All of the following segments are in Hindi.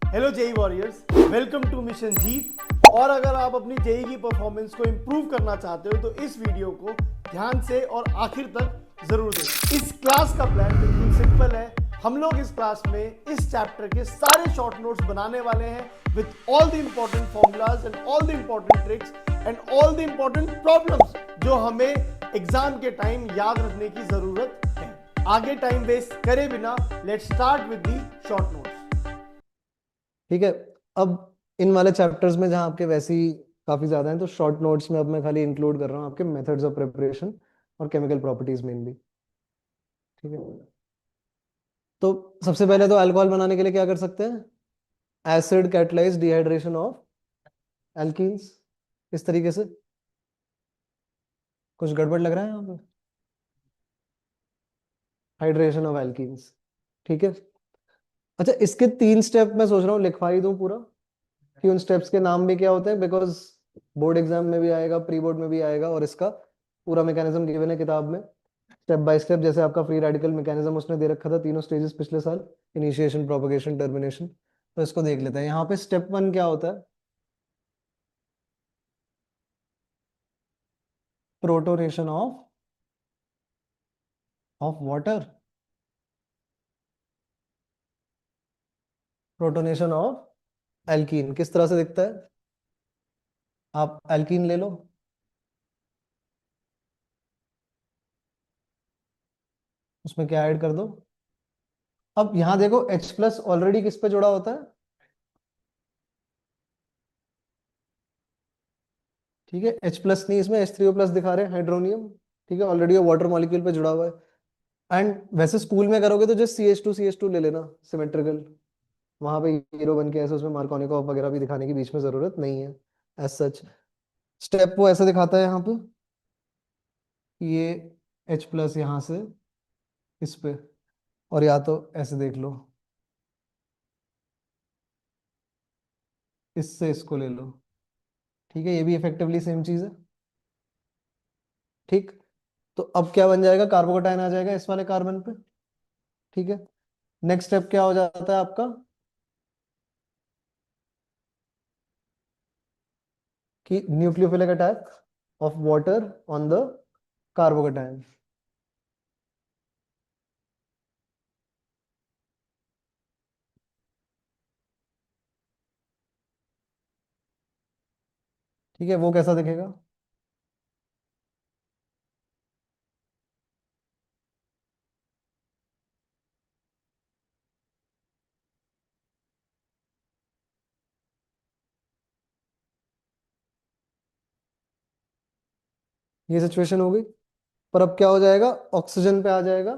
Hello JE warriors, welcome to mission Jeet. और अगर आप अपनी जेई की परफॉर्मेंस को इंप्रूव करना चाहते हो तो इस वीडियो को ध्यान से और आखिर तक जरूर देखें। इस क्लास का प्लान बिल्कुल सिंपल है। हम लोग इस क्लास में इस चैप्टर के सारे शॉर्ट नोट्स बनाने वाले हैं with all the important formulas and all the important tricks and all the important problems जो हमें एग्जाम के टाइम याद रखने की जरूरत है। आगे टाइम वेस्ट करे बिना let's start with the short notes. ठीक है। अब इन वाले चैप्टर्स में जहाँ आपके वैसे ही काफी ज्यादा हैं, तो शॉर्ट नोट्स में अब मैं खाली इंक्लूड कर रहा हूँ आपके मेथड्स ऑफ प्रिपरेशन और केमिकल प्रॉपर्टीज मेनली। ठीक है। तो सबसे पहले तो अल्कोहल बनाने के लिए क्या कर सकते हैं? Acid catalyse dehydration of alkenes. इस तरीके से कुछ गड़बड़ लग रहा है यहाँ पे? Hydration of alkenes. ठीक है। अच्छा, इसके 3 स्टेप मैं सोच रहा हूँ लिखवा ही दूं पूरा, कि उन स्टेप्स के नाम भी क्या होते हैं, बिकॉज बोर्ड एग्जाम में भी आएगा, प्री बोर्ड में भी आएगा, और इसका पूरा मैकेनिज्म गिवन है किताब में स्टेप बाय स्टेप। जैसे आपका फ्री रेडिकल मैकेनिज्म उसने दे रखा था, 3 स्टेजेस पिछले साल, इनिशिएशन, प्रोपगेशन, टर्मिनेशन। तो इसको देख लेते हैं। यहाँ पे स्टेप 1 क्या होता है? Protonation of water. Protonation of alkene किस तरह से दिखता है? आप एल्कीन ले लो, उसमें क्या ऐड कर दो। अब यहाँ देखो, H प्लस ऑलरेडी किस पे जुड़ा होता है? ठीक है, H प्लस नहीं, इसमें H3O प्लस दिखा रहे हैं, हाइड्रोनियम। ठीक है, ऑलरेडी वो वाटर मॉलिक्यूल पे जुड़ा हुआ है। एंड वैसे स्कूल में करोगे तो जस्ट CH2 ले लेना, सिमेट्रिकल। वहां पे हीरो बन के ऐसे उसमें मार्कोनिकॉफ वगैरह भी दिखाने की बीच में जरूरत नहीं है एज सच। स्टेप वो ऐसे दिखाता है यहाँ पे, ये H प्लस यहाँ से इस पे, और या तो ऐसे देख लो, इससे इसको ले लो। ठीक है, ये भी इफेक्टिवली सेम चीज है। ठीक। तो अब क्या बन जाएगा? कार्बोकटायन आ जाएगा इस वाले कार्बन पे। ठीक है। नेक्स्ट स्टेप क्या हो जाता है आपका? कि nucleophilic attack of water on the carbocation. ठीक है, वो कैसा दिखेगा? ये सिचुएशन हो गई। पर अब क्या हो जाएगा? ऑक्सीजन पे आ जाएगा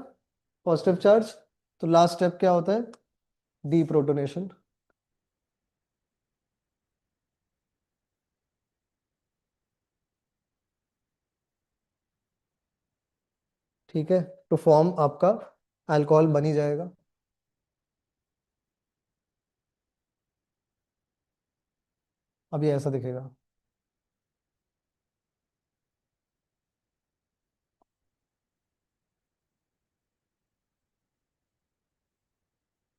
पॉजिटिव चार्ज। तो लास्ट स्टेप क्या होता है? डीप्रोटोनेशन। ठीक है, तो फॉर्म आपका अल्कोहल बन ही जाएगा। अब ये ऐसा दिखेगा।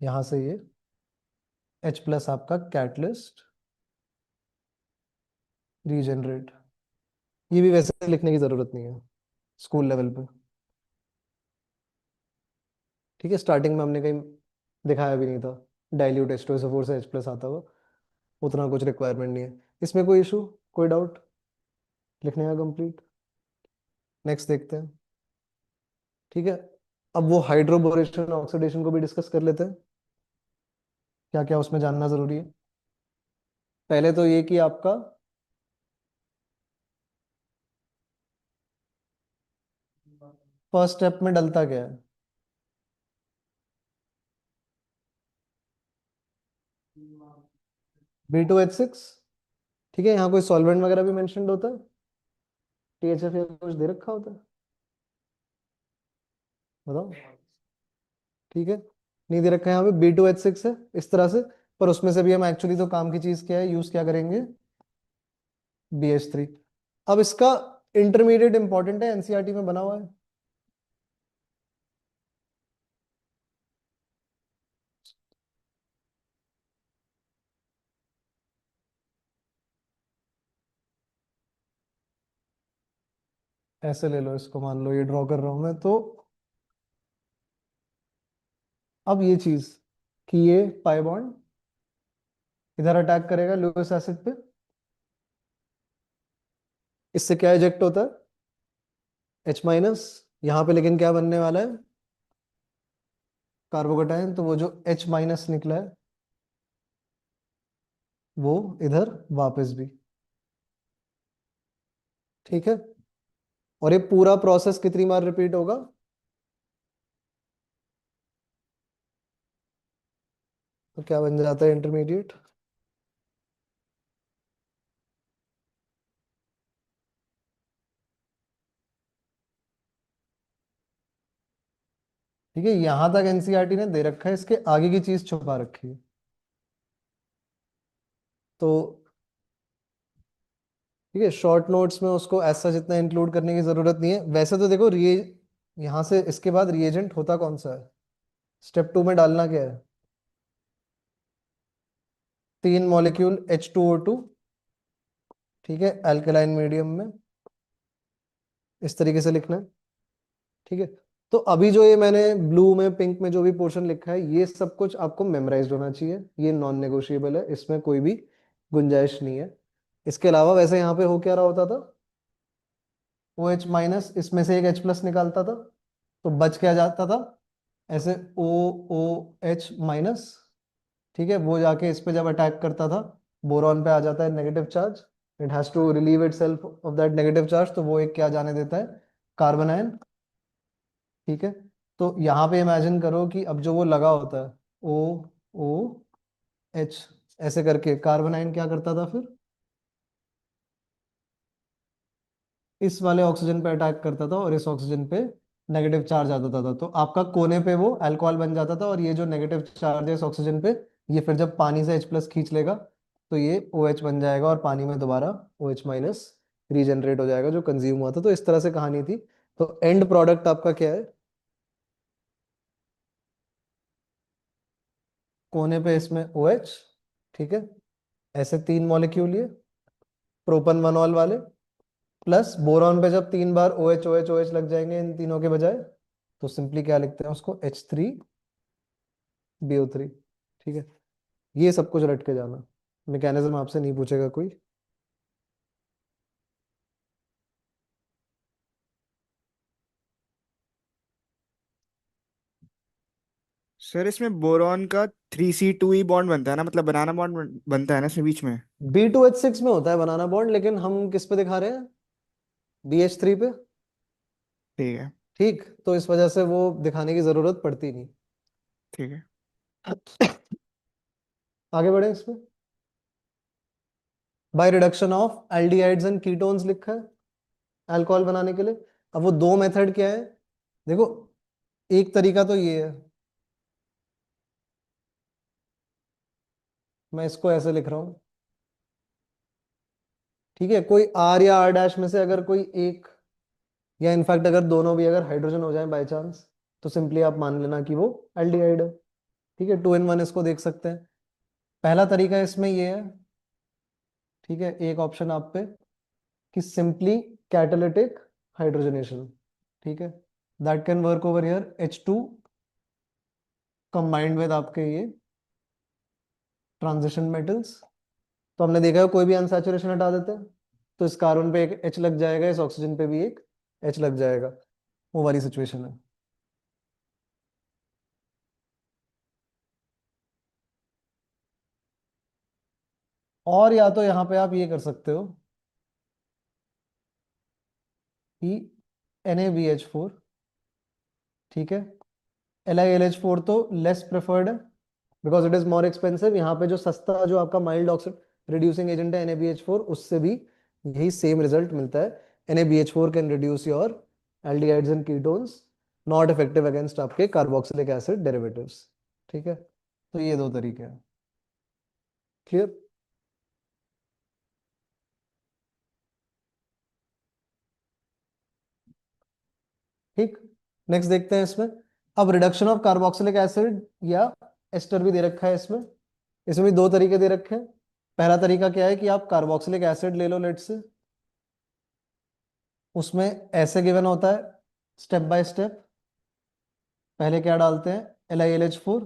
यहां से ये H प्लस आपका कैटलिस्ट रीजनरेट। ये भी वैसे लिखने की जरूरत नहीं है स्कूल लेवल पे। ठीक है, स्टार्टिंग में हमने कहीं दिखाया भी नहीं था डाइल्यूट H2SO4 से H प्लस आता हुआ। उतना कुछ रिक्वायरमेंट नहीं है इसमें। कोई इशू, कोई डाउट? लिखने का कंप्लीट। नेक्स्ट देखते हैं। ठीक है, अब वो हाइड्रोबोरेशन ऑक्सीडेशन को भी डिस्कस कर लेते हैं। क्या क्या उसमें जानना जरूरी है? पहले तो ये कि आपका फर्स्ट स्टेप में डलता क्या है? B2H6। ठीक है, यहाँ कोई सॉल्वेंट वगैरह भी मेंशन्ड होता है? THF या कुछ दे रखा होता है? बताओ। ठीक है, नहीं दे रखा है। यहाँ पे B2H6 है इस तरह से। पर उसमें से भी हम एक्चुअली तो काम की चीज क्या है, यूज क्या करेंगे? BH3। अब इसका इंटरमीडिएट इंपॉर्टेंट है, एनसीईआरटी में बना हुआ है। ऐसे ले लो इसको, मान लो ये ड्रॉ कर रहा हूं मैं तो। अब ये चीज कि ये पाई बॉन्ड इधर अटैक करेगा लुईस एसिड पे, इससे क्या इजेक्ट होता है, H-, यहां पे लेकिन क्या बनने वाला है, कार्बोकेटाइन। तो वो जो H- निकला है वो इधर वापस भी, ठीक है। और ये पूरा प्रोसेस कितनी बार रिपीट होगा, तो क्या बन जाता है इंटरमीडिएट, ठीक है। यहां तक एनसीईआरटी ने दे रखा है, इसके आगे की चीज छुपा रखी है। तो ठीक है, शॉर्ट नोट्स में उसको ऐसा जितना इंक्लूड करने की जरूरत नहीं है। वैसे तो देखो रिए यहां से इसके बाद रिएजेंट होता कौन सा है, स्टेप 2 में डालना क्या है, 3 मॉलिक्यूल H2O2, ठीक है, अल्कलाइन मीडियम में, इस तरीके से लिखना है, ठीक है। तो अभी जो ये मैंने ब्लू में पिंक में जो भी पोर्शन लिखा है, ये सब कुछ आपको मेमोराइज्ड होना चाहिए, ये नॉन नेगोशिएबल है, इसमें कोई भी गुंजाइश नहीं है। इसके अलावा वैसे यहाँ पे हो क्या रहा होता था, OH-, इसमें से एक H+ निकालता था, तो बच क्या जाता था, ऐसे OOH-, ठीक है। वो जाके इस पे जब अटैक करता था, बोरॉन पे आ जाता है negative charge, it has to relieve itself off that negative charge, तो वो एक क्या जाने देता है, कार्बन आयन, ठीक है। तो यहाँ पे इमेजिन करो कि अब जो वो लगा होता है OOH, ऐसे करके कार्बन आयन क्या करता था फिर, इस वाले ऑक्सीजन पे अटैक करता था और इस ऑक्सीजन पे नेगेटिव चार्ज आ जाता था, तो आपका कोने पे वो अल्कोहल बन जाता था, और ये जो नेगेटिव चार्ज है इस ऑक्सीजन पे, ये फिर जब पानी से H+ खींच लेगा तो ये OH बन जाएगा, और पानी में दोबारा OH- रीजनरेट हो जाएगा जो कंज्यूम हुआ था। तो इस तरह से कहानी थी। तो एंड प्रोडक्ट आपका क्या है, कोने पे इसमें OH, ठीक है, ऐसे 3 मॉलिक्यूल ये प्रोपन 1 वाले, प्लस बोरॉन पे जब 3 बार OH OH OH लग जाएंगे इन तीनों के बजाय, तो सिंपली क्या लिखते हैं उसको, H3BO3, ठीक है। ये सब कुछ रट के जाना, मैकेनिज्म आपसे नहीं पूछेगा कोई। सर इसमें बोरॉन का 3C2 ही बॉन्ड बनता है ना, मतलब बनाना बॉन्ड बनता है ना इसमें बीच में। B2H6 में होता है बनाना बॉन्ड, लेकिन हम किस पे दिखा रहे हैं, BH3 पे, ठीक है। ठीक। तो इस वजह से वो दिखाने की जरूरत पड़ती नहीं। ठीक है। आगे बढ़े इसमें, by reduction of aldehydes and ketones लिखा है अल्कोहल बनाने के लिए। अब वो दो मेथड क्या है, देखो, एक तरीका तो ये है, मैं इसको ऐसे लिख रहा हूं, ठीक है। कोई R या R' में से अगर कोई एक, या इनफैक्ट अगर दोनों भी अगर हाइड्रोजन हो जाए बाय चांस, तो सिंपली आप मान लेना कि वो एल्डिहाइड है, ठीक है। 2 in 1 इसको देख सकते हैं। पहला तरीका इसमें ये है, ठीक है, एक ऑप्शन आप पे, कि सिंपली कैटालिटिक हाइड्रोजनेशन, ठीक है, that can work over here, H2 combined with आपके ये ट्रांजिशन मेटल्स। तो हमने देखा है कोई भी अनसैचुरेशन हटा देते हैं तो इस कार्बन पे एक H लग जाएगा, इस ऑक्सीजन पे भी एक H लग जाएगा, वो वाली सिचुएशन है। और या तो यहाँ पे आप ये कर सकते हो कि NaBH4, ठीक है, LiLH4 तो लेस प्रेफर्ड है because it is more expensive. यहाँ पे जो सस्ता जो आपका माइल्ड ऑक्सीड रिड्यूसिंग एजेंट है NaBH4, उससे भी यही सेम रिजल्ट मिलता है। NaBH4 can reduce your aldehydes and ketones, not effective against आपके कार्बोक्सिलिक एसिड डेरिवेटिव्स, ठीक है। तो ये दो तरीके हैं, क्लियर, ठीक। नेक्स्ट देखते हैं इसमें, अब रिडक्शन ऑफ कार्बोक्सिलिक एसिड या एस्टर भी दे रखा है इसमें। इसमें भी दो तरीके दे रखे हैं। पहला तरीका क्या है कि आप कार्बोक्सिलिक एसिड ले लो लेट से, उसमें ऐसे गिवन होता है स्टेप बाय स्टेप। पहले क्या डालते हैं, LiLH4,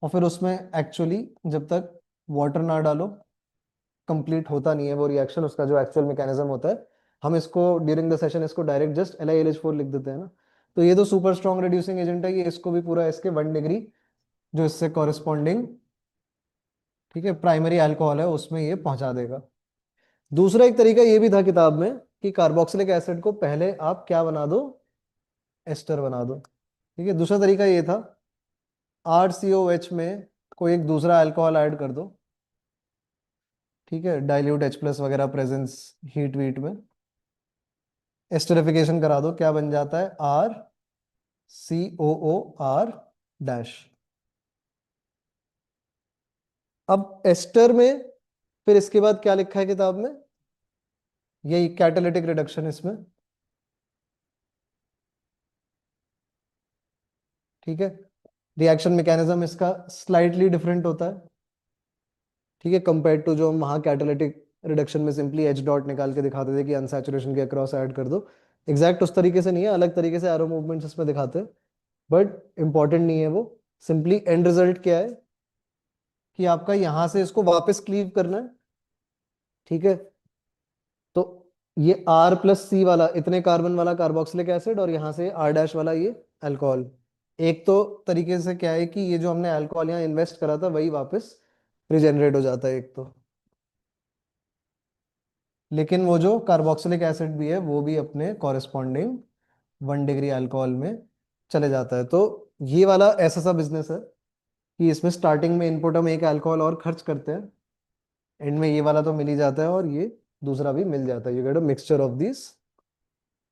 और फिर उसमें एक्चुअली जब तक वाटर ना डालो कंप्लीट होता नहीं है वो रिएक्शन, उसका जो एक्चुअल मैकेनिज्म होता है। हम इसको ड्यूरिंग द सेशन इसको डायरेक्ट जस्ट LiLH4 लिख देते हैं ना। तो ये तो सुपर स्ट्रॉन्ग रिड्यूसिंग एजेंट है, ये इसको भी पूरा इसके 1 डिग्री जो इससे कॉरेस्पॉन्डिंग, ठीक है, प्राइमरी अल्कोहल है उसमें ये पहुंचा देगा। दूसरा एक तरीका ये भी था किताब में कि कार्बोक्सिलिक एसिड को पहले आप क्या बना दो, एस्टर बना दो। ठीक है, दूसरा तरीका ये था RCOH में कोई एक दूसरा अल्कोहल ऐड कर दो, ठीक है, डाइल्यूट H+ वगैरह प्रेजेंस हीट वीट में, एस्टरिफिकेशन करा दो, क्या बन जाता है, RCOOR-। अब एस्टर में फिर इसके बाद क्या लिखा है किताब में, यही कैटालिटिक रिडक्शन इसमें। ठीक है, रिएक्शन मैकेनिज्म इसका स्लाइटली डिफरेंट होता है, ठीक है, कंपेयर टू जो हम वहाँ कैटालिटिक रिडक्शन में सिंपली H डॉट निकाल के दिखाते थे कि अनसैचुरेशन के अक्रॉस ऐड कर दो। एग्जैक्ट उस तरीके से नहीं है, अलग तरीके से एरो मूवमेंट्स इसमें दिखाते हैं, बट इंपॉर्टेंट नहीं है वो। सिंपली एंड रिजल्ट क्या है कि आपका यहां से इसको वापस क्लीव करना है। ठीक है, तो ये R+C वाला इतने कार्बन वाला कार्बोक्सिलिक एसिड और यहाँ से R- वाला ये अल्कोहल, एक तो तरीके से क्या है कि ये जो हमने अल्कोहल यहाँ इन्वेस्ट करा था वही वापस रिजेनरेट हो जाता है एक तो, लेकिन वो जो कार्बोक्सिलिक एसिड भी है वो भी अपने कॉरेस्पॉन्डिंग 1 डिग्री अल्कोहल में चले जाता है। तो ये वाला ऐसा सा बिजनेस है कि इसमें स्टार्टिंग में इनपुट हम एक अल्कोहल और खर्च करते हैं, एंड में ये वाला तो मिल ही जाता है और ये दूसरा भी मिल जाता है, you get a mixture of this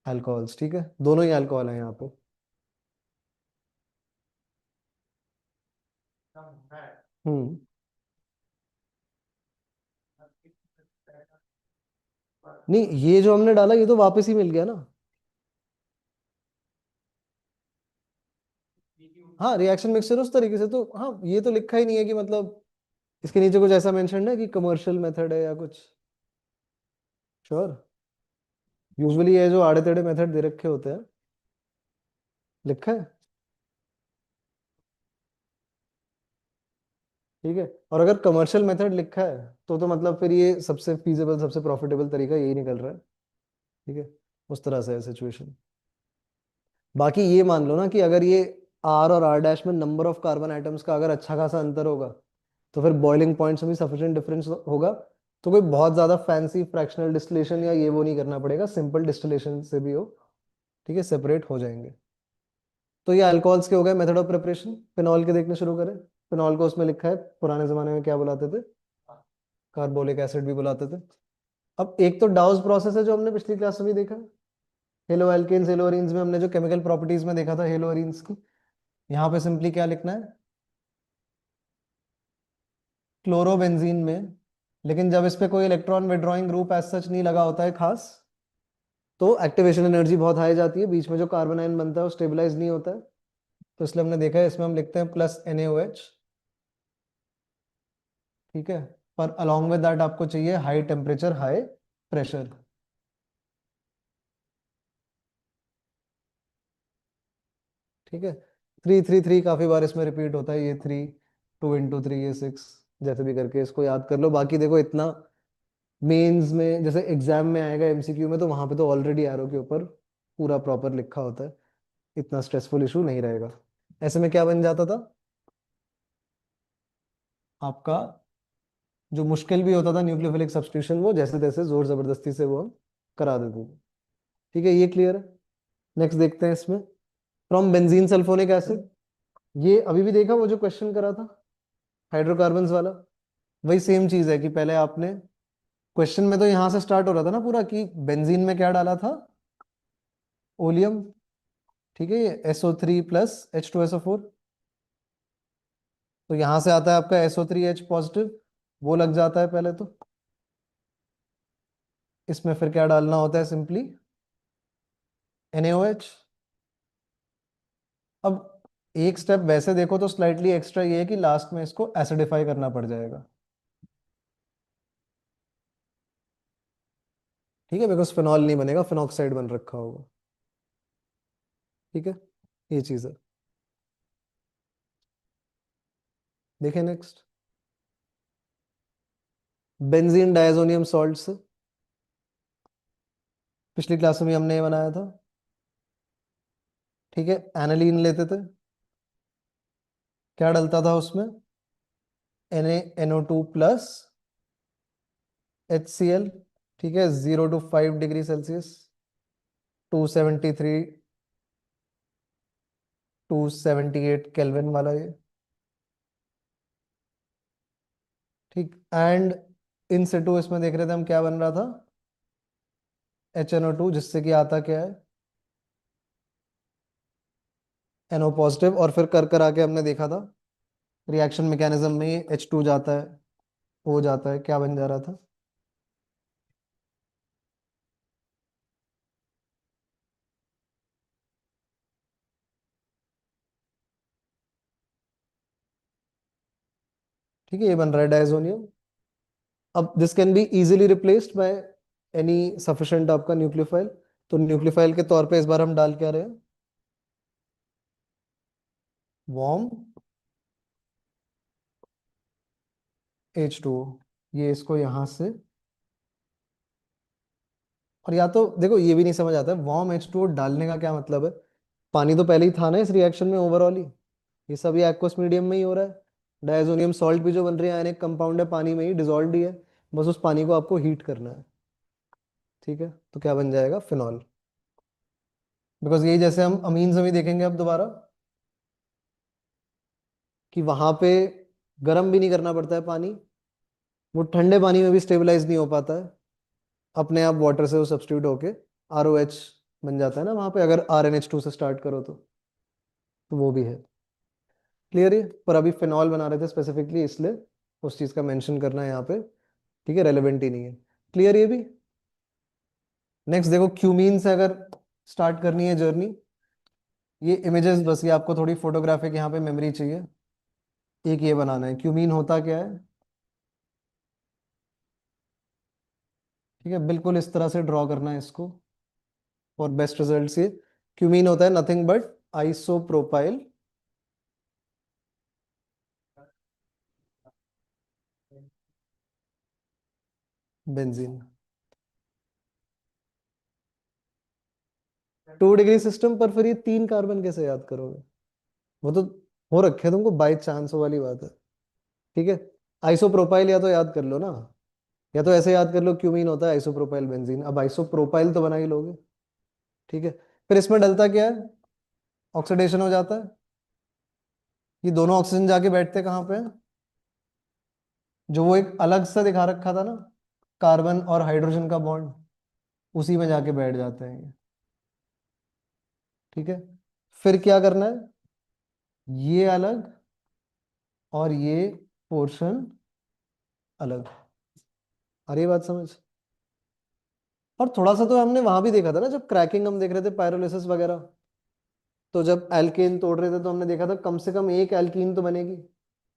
alcohols. ठीक है, दोनों ही अल्कोहल है यहाँ पे। हम्म। नहीं, ये जो हमने डाला ये तो वापस ही मिल गया ना। हाँ, रिएक्शन मिक्सचर उस तरीके से तो, हाँ ये तो लिखा ही नहीं है कि मतलब इसके नीचे कुछ ऐसा मेंशन है कि कमर्शियल मेथड है या कुछ। श्योर, यूजुअली ये जो आड़े टेढ़े मेथड दे रखे होते हैं लिखा है। ठीक है, और अगर कमर्शियल मेथड लिखा है तो मतलब फिर ये सबसे फीजिबल सबसे प्रॉफिटेबल तरीका यही निकल रहा है। ठीक है, उस तरह से है सिचुएशन। बाकी ये मान लो ना कि अगर ये R और R- में नंबर ऑफ कार्बन आइटम्स का अगर अच्छा खासा अंतर होगा तो फिर बॉइलिंग पॉइंट्स में भी सफिशिएंट डिफरेंस होगा, तो कोई बहुत ज्यादा फैंसी फ्रैक्शनल डिस्टिलेशन या ये वो नहीं करना पड़ेगा, सिंपल डिस्टिलेशन से भी हो, ठीक है, सेपरेट हो जाएंगे। तो ये अल्कोहल्स के हो गए मेथड ऑफ प्रिपरेशन। फिनॉल के देखने शुरू करें। फिनॉल को उसमें लिखा है पुराने जमाने में क्या बुलाते थे, कार्बोलिक एसिड भी बुलाते थे। अब एक तो डाउस प्रोसेस है जो हमने पिछली क्लास में भी देखा, हेलो एल्केन्स हेलो अरीन्स में हमने जो केमिकल प्रॉपर्टीज में देखा था हेलो अरीन्स की, यहाँ पे सिंपली क्या लिखना है, क्लोरोबेंजीन में, लेकिन जब इस पे कोई electron withdrawing group as such नहीं लगा होता है खास, तो एक्टिवेशन एनर्जी बहुत हाई जाती है, बीच में जो कार्बन आयन बनता है वो स्टेबलाइज नहीं होता है। तो इसलिए हमने देखा है इसमें हम लिखते हैं प्लस NaOH। ठीक है, पर अलोंग विद दैट आपको चाहिए हाई टेम्परेचर हाई प्रेशर। ठीक है, 3 3 3 काफी बार इसमें रिपीट होता है, ये 3, 2 × 3 ये 6, जैसे भी करके इसको याद कर लो। बाकी देखो इतना मेंस में जैसे एग्जाम में आएगा MCQ में, तो वहां पे तो ऑलरेडी एरो के ऊपर पूरा प्रॉपर लिखा होता है, इतना स्ट्रेसफुल इशू नहीं रहेगा। ऐसे में क्या बन जाता था आपका, जो मुश्किल भी होता था न्यूक्लियोफिलिक सब्स्टिट्यूशन, वो जैसे तैसे जोर जबरदस्ती से वो हम करा देते थे। ठीक है, ये क्लियर है। नेक्स्ट देखते हैं इसमें, फ्रॉम बेंजीन सल्फोनिक एसिड। ये अभी भी देखा वो जो क्वेश्चन करा था हाइड्रोकार्बन्स वाला, वही सेम चीज है कि पहले आपने क्वेश्चन में तो यहां से स्टार्ट हो रहा था ना पूरा कि बेंजीन में क्या डाला था, ओलियम। ठीक है, ये SO3 + H2SO4, तो यहां से आता है आपका SO3H पॉजिटिव, वो लग जाता है पहले तो। इसमें फिर क्या डालना होता है, सिंपली NaOH। अब एक स्टेप वैसे देखो तो स्लाइटली एक्स्ट्रा ये है कि लास्ट में इसको एसिडिफाई करना पड़ जाएगा। ठीक है, बिकॉज फिनॉल नहीं बनेगा, फिनॉक्साइड बन रखा होगा। ठीक है, ये चीज है। देखें नेक्स्ट, बेंजीन डायजोनियम सॉल्ट से पिछली क्लास में भी हमने ये बनाया था। ठीक है, एनालीन लेते थे, क्या डलता था उसमें, NaNO2 प्लस HCl। ठीक है, 0 to 5 डिग्री सेल्सियस, 273 278 केल्विन वाला ये। ठीक, एंड इन सिटू इसमें देख रहे थे हम क्या बन रहा था, HNO2, जिससे कि आता क्या है, NO पॉजिटिव। और फिर कर आके हमने देखा था रिएक्शन मैकेनिज्म में ये H2 जाता है, हो जाता है, क्या बन जा रहा था, ठीक है, ये बन रहा है डायजोनियम। अब this can be easily replaced by any sufficient आपका न्यूक्लियोफाइल। तो न्यूक्लियोफाइल के तौर पे इस बार हम डाल क्या रहे हैं, वार्म H2O। ये इसको यहां से, और या तो देखो ये भी नहीं समझ आता है वार्म H2O डालने का क्या मतलब है। पानी तो पहले ही था ना इस रिएक्शन में ओवरऑल ही, ये सब ये एक्वस मीडियम में ही हो रहा है। डायजोनियम सॉल्ट भी जो बन रही है आयनिक कंपाउंड है, पानी में ही डिजोल्व ही है, बस उस पानी को आपको हीट करना है। ठीक है, तो क्या बन जाएगा, फिनॉल। बिकॉज यही जैसे हम अमीन्स में भी देखेंगे अब दोबारा, कि वहां पे गर्म भी नहीं करना पड़ता है पानी, वो ठंडे पानी में भी स्टेबलाइज नहीं हो पाता है, अपने आप वाटर से वो सब्स्टिट्यूट होके ROH बन जाता है ना वहां पे, अगर RnH2 से स्टार्ट करो तो वो भी है। क्लियर है, पर अभी फिनॉल बना रहे थे स्पेसिफिकली, इसलिए उस चीज का मेंशन करना है यहाँ पे। ठीक है, रेलेवेंट ही नहीं है। क्लियर ये भी। नेक्स्ट देखो, क्यूमीन से अगर स्टार्ट करनी है जर्नी, ये इमेजेस बस, ये आपको थोड़ी फोटोग्राफिक यहाँ पे मेमोरी चाहिए। एक ये बनाना है, क्यूमीन होता क्या है, ठीक है, बिल्कुल इस तरह से ड्रॉ करना है इसको और बेस्ट रिजल्ट ये। क्यूमीन होता है nothing but isopropyl benzene. 2 degree system पर फिर ये 3 कार्बन कैसे याद करोगे, वो तो हो रखे हैं तुमको बाई चांस वाली बात है। ठीक है, आइसोप्रोपाइल या तो याद कर लो ना, या तो ऐसे याद कर लो, क्यूमीन होता है आइसोप्रोपाइल बेंजीन, अब आइसोप्रोपाइल तो बना ही लोगे। ठीक है, फिर इसमें डलता क्या है, ऑक्सीडेशन हो जाता है, ये दोनों ऑक्सीजन जाके बैठते कहाँ पे हैं? जो वो एक अलग सा दिखा रखा था ना, कार्बन और हाइड्रोजन का बॉन्ड, उसी में जाके बैठ जाते हैं ये। ठीक है, फिर क्या करना है, ये अलग और ये पोर्शन अलग। अरे ये बात समझ। और थोड़ा सा तो हमने वहां भी देखा था ना, जब क्रैकिंग हम देख रहे थे पायरोलिसिस वगैरह, तो जब एल्केन तोड़ रहे थे तो हमने देखा था कम से कम एक एल्कीन तो बनेगी,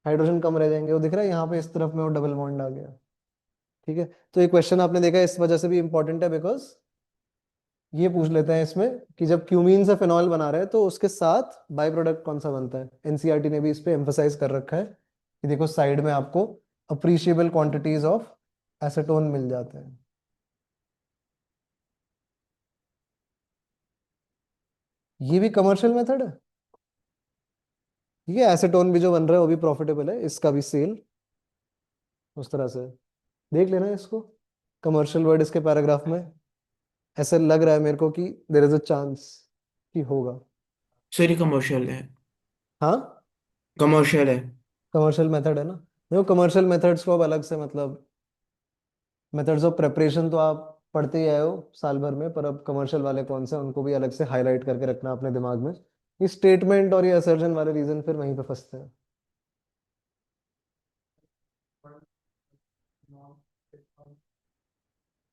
हाइड्रोजन कम रह जाएंगे। वो दिख रहा है यहाँ पे इस तरफ में वो डबल बॉन्ड आ गया। ठीक है, तो ये क्वेश्चन आपने देखा इस वजह से भी इंपॉर्टेंट है, बिकॉज ये पूछ लेते हैं इसमें कि जब क्यूमीन से फिनॉल बना रहे हैं तो उसके साथ बाय प्रोडक्ट कौन सा बनता है। एनसीईआरटी ने भी इस पे एम्फोसाइज कर रखा है कि देखो साइड में आपको अप्रिशिएबल क्वांटिटीज ऑफ एसीटोन मिल जाते हैं। ये भी कमर्शियल मेथड है। ठीक है, एसीटोन भी जो बन रहा है वो भी प्रॉफिटेबल है, इसका भी सेल उस तरह से देख लेना इसको। कमर्शियल वर्ड इसके पैराग्राफ में ऐसे लग रहा है मेरे को कि देयर इज अ चांस कि होगा। सर ये कमर्शियल है। हाँ, कमर्शियल है। कमर्शियल मेथड है ना। देखो कमर्शियल मेथड्स को अब अलग से मतलब, मेथड्स ऑफ प्रेपरेशन तो आप पढ़ते ही आए हो साल भर में, पर अब कमर्शियल वाले कौन से हैं, उनको भी अलग से हाईलाइट करके रखना अपने दिमाग में। ये स्टेटमेंट और ये असर्जन वाले रीजन फिर वहीं पे फंसते हैं।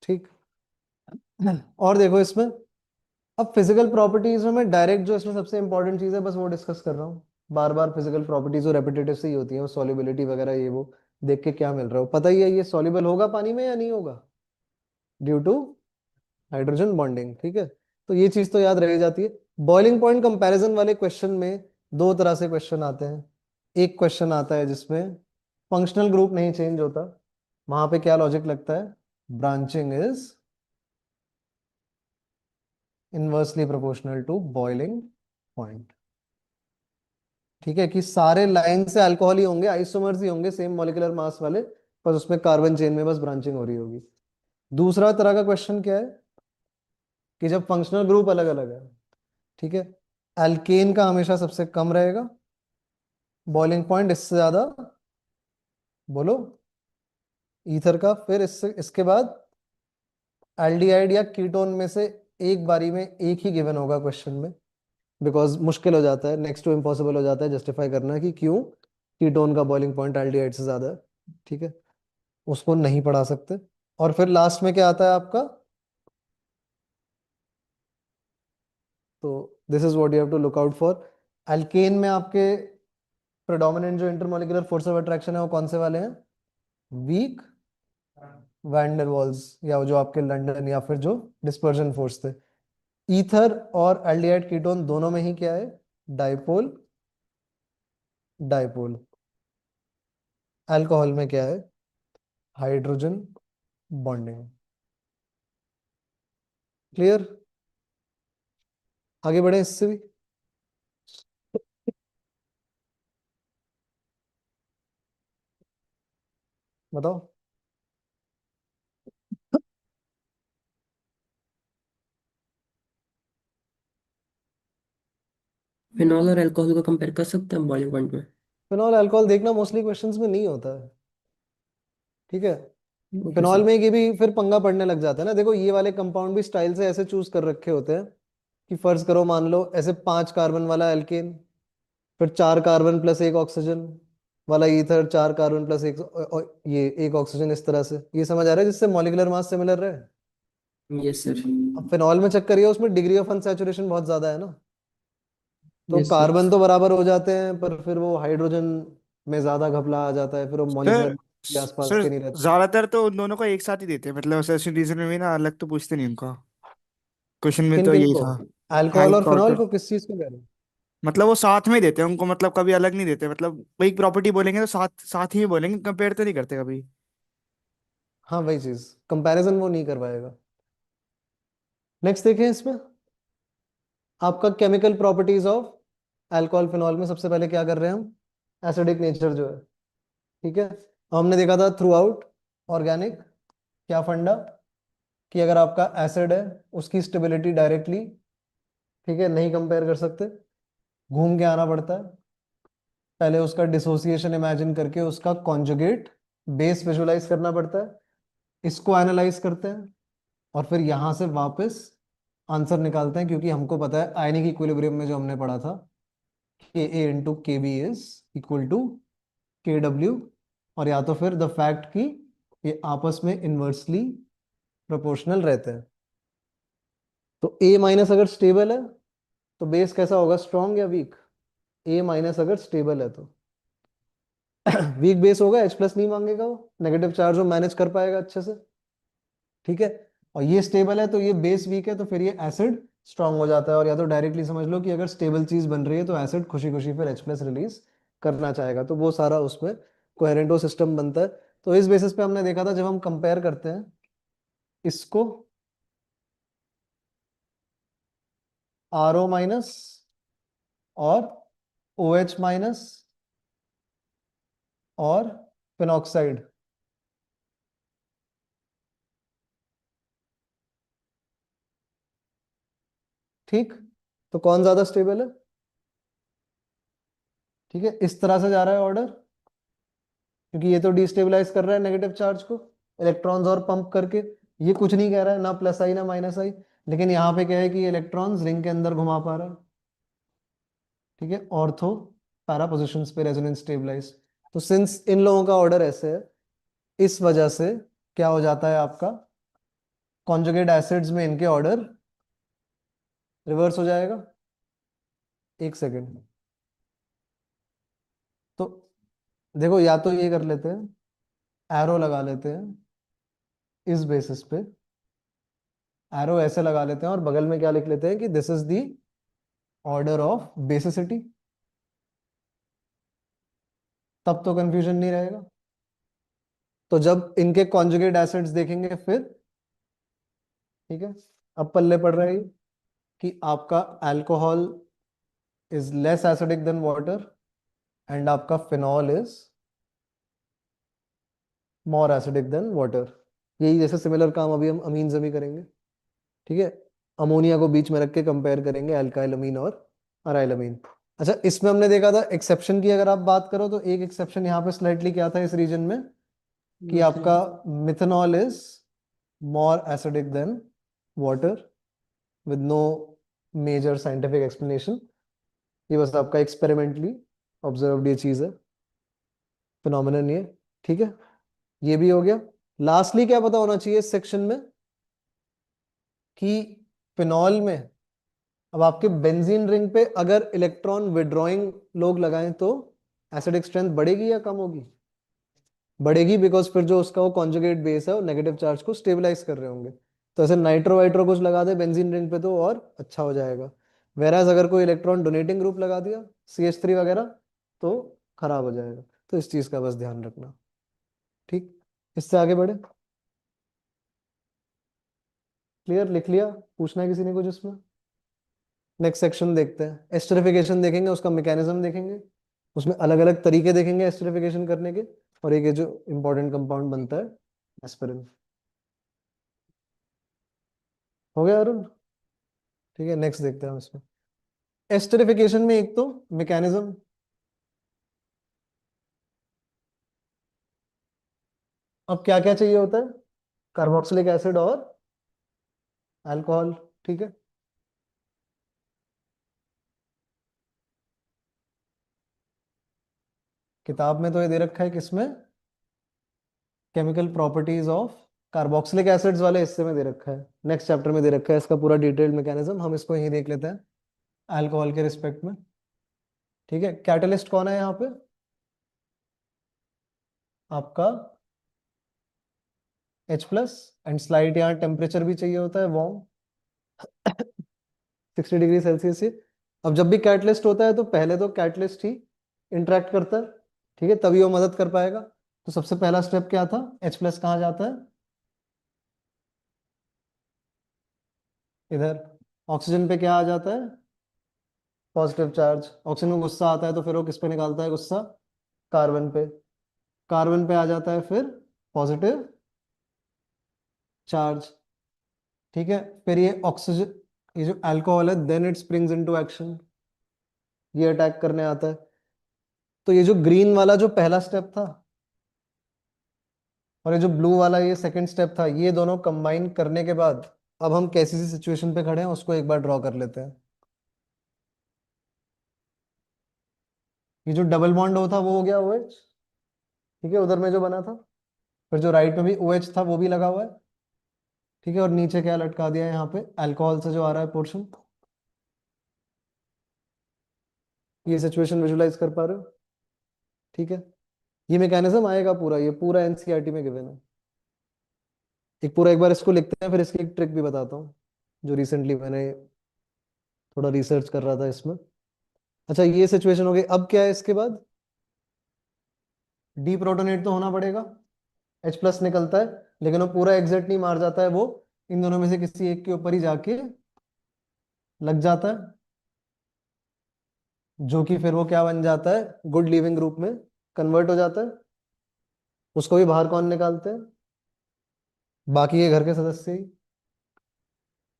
ठीक, और देखो इसमें, अब फिजिकल प्रॉपर्टीज में मैं डायरेक्ट जो इसमें सबसे इंपॉर्टेंट चीज है बस वो डिस्कस कर रहा हूँ। बार बार फिजिकल प्रॉपर्टीज और रेपिटेटिव से ही होती है, वो सॉल्युबिलिटी वगैरह ये वो देख के क्या मिल रहा हो, पता ही है ये सॉल्युबल होगा पानी में या नहीं होगा, ड्यू टू हाइड्रोजन बॉन्डिंग, ठीक है। तो ये चीज तो याद रह जाती है। बॉइलिंग पॉइंट कंपैरिजन वाले क्वेश्चन में दो तरह से क्वेश्चन आते हैं। एक क्वेश्चन आता है जिसमें फंक्शनल ग्रुप नहीं चेंज होता, वहां पे क्या लॉजिक लगता है, branching is inversely proportional to boiling point. ठीक है, कि सारे लाइन से अल्कोहल ही होंगे, आइसोमर्स ही होंगे सेम मॉलिक्यूलर मास वाले, पर उसमें कार्बन चेन में बस ब्रांचिंग हो रही होगी। दूसरा तरह का क्वेश्चन क्या है कि जब फंक्शनल ग्रुप अलग अलग है, ठीक है, एल्केन का हमेशा सबसे कम रहेगा, बॉइलिंग पॉइंट इससे ज्यादा, बोलो, ईथर का, फिर इससे इसके बाद एल्डिहाइड या कीटोन में से एक बारी में एक ही गिवन होगा क्वेश्चन में, बिकॉज मुश्किल हो जाता है, नेक्स्ट टू इम्पॉसिबल हो जाता है जस्टिफाई करना कि क्यों कीटोन का बॉइलिंग पॉइंट एल्डिहाइड से ज्यादा है। ठीक है, उसको नहीं पढ़ा सकते। और फिर लास्ट में क्या आता है आपका, तो this is what you have to look out for. Alkane में आपके प्रेडोमिनेंट जो इंटरमॉलिक्यूलर फोर्स ऑफ अट्रैक्शन है वो कौन से वाले हैं, वीक वैन डेर वाल्स, या जो आपके लंदन, या फिर जो डिस्पर्जन फोर्स थे। ईथर और एल्डिहाइड कीटोन दोनों में ही क्या है, डाइपोल डाइपोल। अल्कोहल में क्या है, हाइड्रोजन बॉन्डिंग। क्लियर, आगे बढ़े इससे भी। बताओ। फिनॉल और अल्कोहल को कंपेयर कर सकते हैं बॉइलिंग पॉइंट में? फिनॉल अल्कोहल देखना मोस्टली क्वेश्चंस में नहीं होता है, ठीक है। Okay phenol sir. में ये भी फिर पंगा पड़ने लग जाता है ना। देखो ये वाले कंपाउंड भी स्टाइल से ऐसे चूज कर रखे होते हैं कि फर्ज करो, मान लो ऐसे 5 कार्बन वाला एल्केन, फिर 4 कार्बन प्लस एक ऑक्सीजन वाला ईथर, 4 कार्बन प्लस एक ये एक ऑक्सीजन, इस तरह से। ये समझ आ रहा है, जिससे मॉलिक्यूलर मास सिमिलर रहे। Yes sir. अब फिनॉल में चक्कर ये है, उसमें डिग्री ऑफ अनसैचुरेशन बहुत ज्यादा है ना, तो यस सर। कार्बन तो बराबर हो जाते हैं, पर फिर वो हाइड्रोजन में ज्यादा घपला आ जाता है, फिर वो सर मॉलिक्यूलर के आसपास सर के नहीं रहते। ज्यादातर तो उन दोनों को एक साथ ही देते हैं, मतलब असर्शन रीजन में भी ना अलग तो पूछते नहीं उनका। क्वेश्चन में किन तो किन यही को, था। अल्कोहल और अल्कोहल फिनॉल को को, किस चीज को कह रहे हैं। मतलब वो साथ में ही देते हैं उनको, मतलब कभी अलग नहीं देते, मतलब वही प्रॉपर्टी बोलेंगे तो साथ साथ ही बोलेंगे, कंपेयर तो नहीं करते कभी। हाँ वही चीज, कंपैरिजन वो नहीं करवाएगा। नेक्स्ट देखें इसमें, आपका chemical properties of alcohol phenol में सबसे पहले क्या कर रहे हैं हम, एसिडिक नेचर जो है, ठीक है। हमने देखा था थ्रू आउट ऑर्गेनिक क्या फंडा, कि अगर आपका एसिड है उसकी स्टेबिलिटी डायरेक्टली, ठीक है, नहीं कंपेयर कर सकते, घूम के आना पड़ता है, पहले उसका डिसोसिएशन इमेजिन करके उसका कॉन्जुगेट बेस विजुलाइज करना पड़ता है, इसको एनालाइज करते हैं, और फिर यहां से वापस आंसर निकालते हैं, क्योंकि हमको पता है आयनिक इक्विलिब्रियम में जो हमने पढ़ा था, के ए इंटू के बी इज इक्वल टू के डब्ल्यू, और या तो फिर द फैक्ट कि ये आपस में इनवर्सली प्रोपोर्शनल रहते हैं। तो ए माइनस अगर स्टेबल है तो बेस कैसा होगा, स्ट्रॉन्ग या वीक, ए माइनस अगर स्टेबल है तो वीक बेस होगा, H प्लस नहीं मांगेगा, वो नेगेटिव चार्ज वो मैनेज कर पाएगा अच्छे से, ठीक है। और ये स्टेबल है तो ये बेस वीक है, तो फिर ये एसिड स्ट्रांग हो जाता है। और या तो डायरेक्टली समझ लो कि अगर स्टेबल चीज बन रही है तो एसिड खुशी खुशी फिर H प्लस रिलीज करना चाहेगा, तो वो सारा उसमें कोहेरेंट सिस्टम बनता है। तो इस बेसिस पे हमने देखा था, जब हम कंपेयर करते हैं इसको RO माइनस और OH माइनस और फिनॉक्साइड, ठीक, तो कौन ज्यादा स्टेबल है, ठीक है। इस तरह से जा रहा है ऑर्डर, क्योंकि ये तो डिस्टेबलाइज कर रहा है नेगेटिव चार्ज को इलेक्ट्रॉन्स और पंप करके, ये कुछ नहीं कह रहा है, ना प्लस आई ना माइनस आई, लेकिन यहाँ पे क्या है कि इलेक्ट्रॉन्स रिंग के अंदर घुमा पा रहा है, ठीक है, ऑर्थो पैरा पोजिशंस पे रेजोनेंस स्टेबलाइज। तो सिंस इन लोगों का ऑर्डर ऐसे है, इस वजह से क्या हो जाता है आपका, कॉन्जुगेट एसिड्स में इनके ऑर्डर रिवर्स हो जाएगा। एक सेकेंड, तो देखो, या तो ये कर लेते हैं, एरो लगा लेते हैं इस बेसिस पे एरो ऐसे लगा लेते हैं और बगल में क्या लिख लेते हैं कि this is the order of basicity, तब तो कंफ्यूजन नहीं रहेगा। तो जब इनके कॉन्जुगेट एसिड्स देखेंगे फिर, ठीक है, अब पल्ले पड़ रहा है ये कि आपका alcohol is less acidic than water and आपका phenol is more acidic than water. यही जैसे सिमिलर काम अभी हम अमीन जमी करेंगे, ठीक है। अमोनिया को बीच में रख के कंपेयर करेंगे अल्काइल अमीन और अराइल अमीन। अच्छा, इसमें हमने देखा था एक्सेप्शन की अगर आप बात करो तो एक एक्सेप्शन यहाँ पे स्लाइटली क्या था इस रीजन में कि आपका methanol is more acidic than water with no major scientific explanation. ये बस आपका एक्सपेरिमेंटली ऑब्जर्व्ड ये चीज है, फिनोमिनन ये, ठीक है। ये भी हो गया। लास्टली क्या पता होना चाहिए इस सेक्शन में कि फिनॉल में अब आपके बेंजीन रिंग पे अगर इलेक्ट्रॉन विड्रॉइंग लोग लगाएं तो एसिडिक स्ट्रेंथ बढ़ेगी या कम होगी? बढ़ेगी, बिकॉज फिर जो उसका वो कॉन्जुगेट बेस है वो नेगेटिव चार्ज को स्टेबलाइज कर रहे होंगे। तो ऐसे नाइट्रो वाइट्रो कुछ लगा दे बेंजीन रिंग पे तो और अच्छा हो जाएगा। वेराज अगर कोई इलेक्ट्रॉन डोनेटिंग ग्रुप लगा दिया CH3 वगैरह तो खराब हो जाएगा। तो इस चीज का बस ध्यान रखना, ठीक। इससे आगे बढ़े, क्लियर? लिख लिया? पूछना है किसी ने कुछ इसमें? नेक्स्ट सेक्शन देखते हैं, एस्टरिफिकेशन देखेंगे, उसका मैकेनिज्म देखेंगे, उसमें अलग अलग तरीके देखेंगे एस्टरिफिकेशन करने के, और एक ये जो इंपॉर्टेंट कंपाउंड बनता है एस्पिरिन। हो गया अरुण? ठीक है, नेक्स्ट देखते हैं हम इसमें। एस्टरिफिकेशन में एक तो मैकेनिज्म, अब क्या क्या चाहिए होता है? कार्बोक्सिलिक एसिड और अल्कोहल, ठीक है। किताब में तो ये दे रखा है किसमें, chemical properties of carboxylic acids वाले हिस्से में दे रखा है। नेक्स्ट चैप्टर में दे रखा है इसका पूरा डिटेल्ड मैकेनिज्म, हम इसको यही देख लेते हैं अल्कोहल के रिस्पेक्ट में, ठीक है। कैटलिस्ट कौन है यहाँ पे? आपका H+ एंड स्लाइड यहाँ टेम्परेचर भी चाहिए होता है वार्म 60 डिग्री सेल्सियस से। अब जब भी कैटलिस्ट होता है तो पहले तो कैटलिस्ट ही इंटरेक्ट करता है, ठीक है, तभी वो मदद कर पाएगा। तो सबसे पहला स्टेप क्या था? H+ कहाँ जाता है? इधर। ऑक्सीजन पे क्या आ जाता है? Positive charge. ऑक्सीजन को गुस्सा आता है तो फिर वो किस पे निकालता है गुस्सा? कार्बन पे। कार्बन पे आ जाता है फिर पॉजिटिव चार्ज, ठीक है। फिर ये ऑक्सीजन, ये जो अल्कोहल है, then it springs into action, ये अटैक करने आता है। तो ये जो ग्रीन वाला जो पहला स्टेप था और ये जो ब्लू वाला ये सेकंड स्टेप था, ये दोनों कंबाइन करने के बाद अब हम कैसी सी सिचुएशन पे खड़े हैं उसको एक बार ड्रॉ कर लेते हैं। ये जो डबल बॉन्ड हो था वो हो गया OH, ठीक है, उधर में जो बना था। फिर जो राइट में भी OH था वो भी लगा हुआ है, ठीक है। और नीचे क्या लटका दिया है यहाँ पे? अल्कोहल से जो आ रहा है पोर्शन। ये सिचुएशन विजुलाइज कर पा रहे हो? ठीक है। ये मैकेनिज्म आएगा पूरा, ये पूरा NCERT में गिवन है। एक पूरा एक बार इसको लिखते हैं, फिर इसकी एक ट्रिक भी बताता हूँ जो रिसेंटली मैंने थोड़ा रिसर्च कर रहा था इसमें। अच्छा, ये सिचुएशन हो गई। अब क्या है इसके बाद? डीप्रोटोनेट तो होना पड़ेगा, H+ निकलता है, लेकिन वो पूरा एग्जैक्ट नहीं मार जाता है, वो इन दोनों में से किसी एक के ऊपर ही जाके लग जाता है, जो कि फिर वो क्या बन जाता है? गुड लीविंग ग्रुप में कन्वर्ट हो जाता है। उसको भी बाहर कौन निकालते हैं? बाकी के घर के सदस्य ही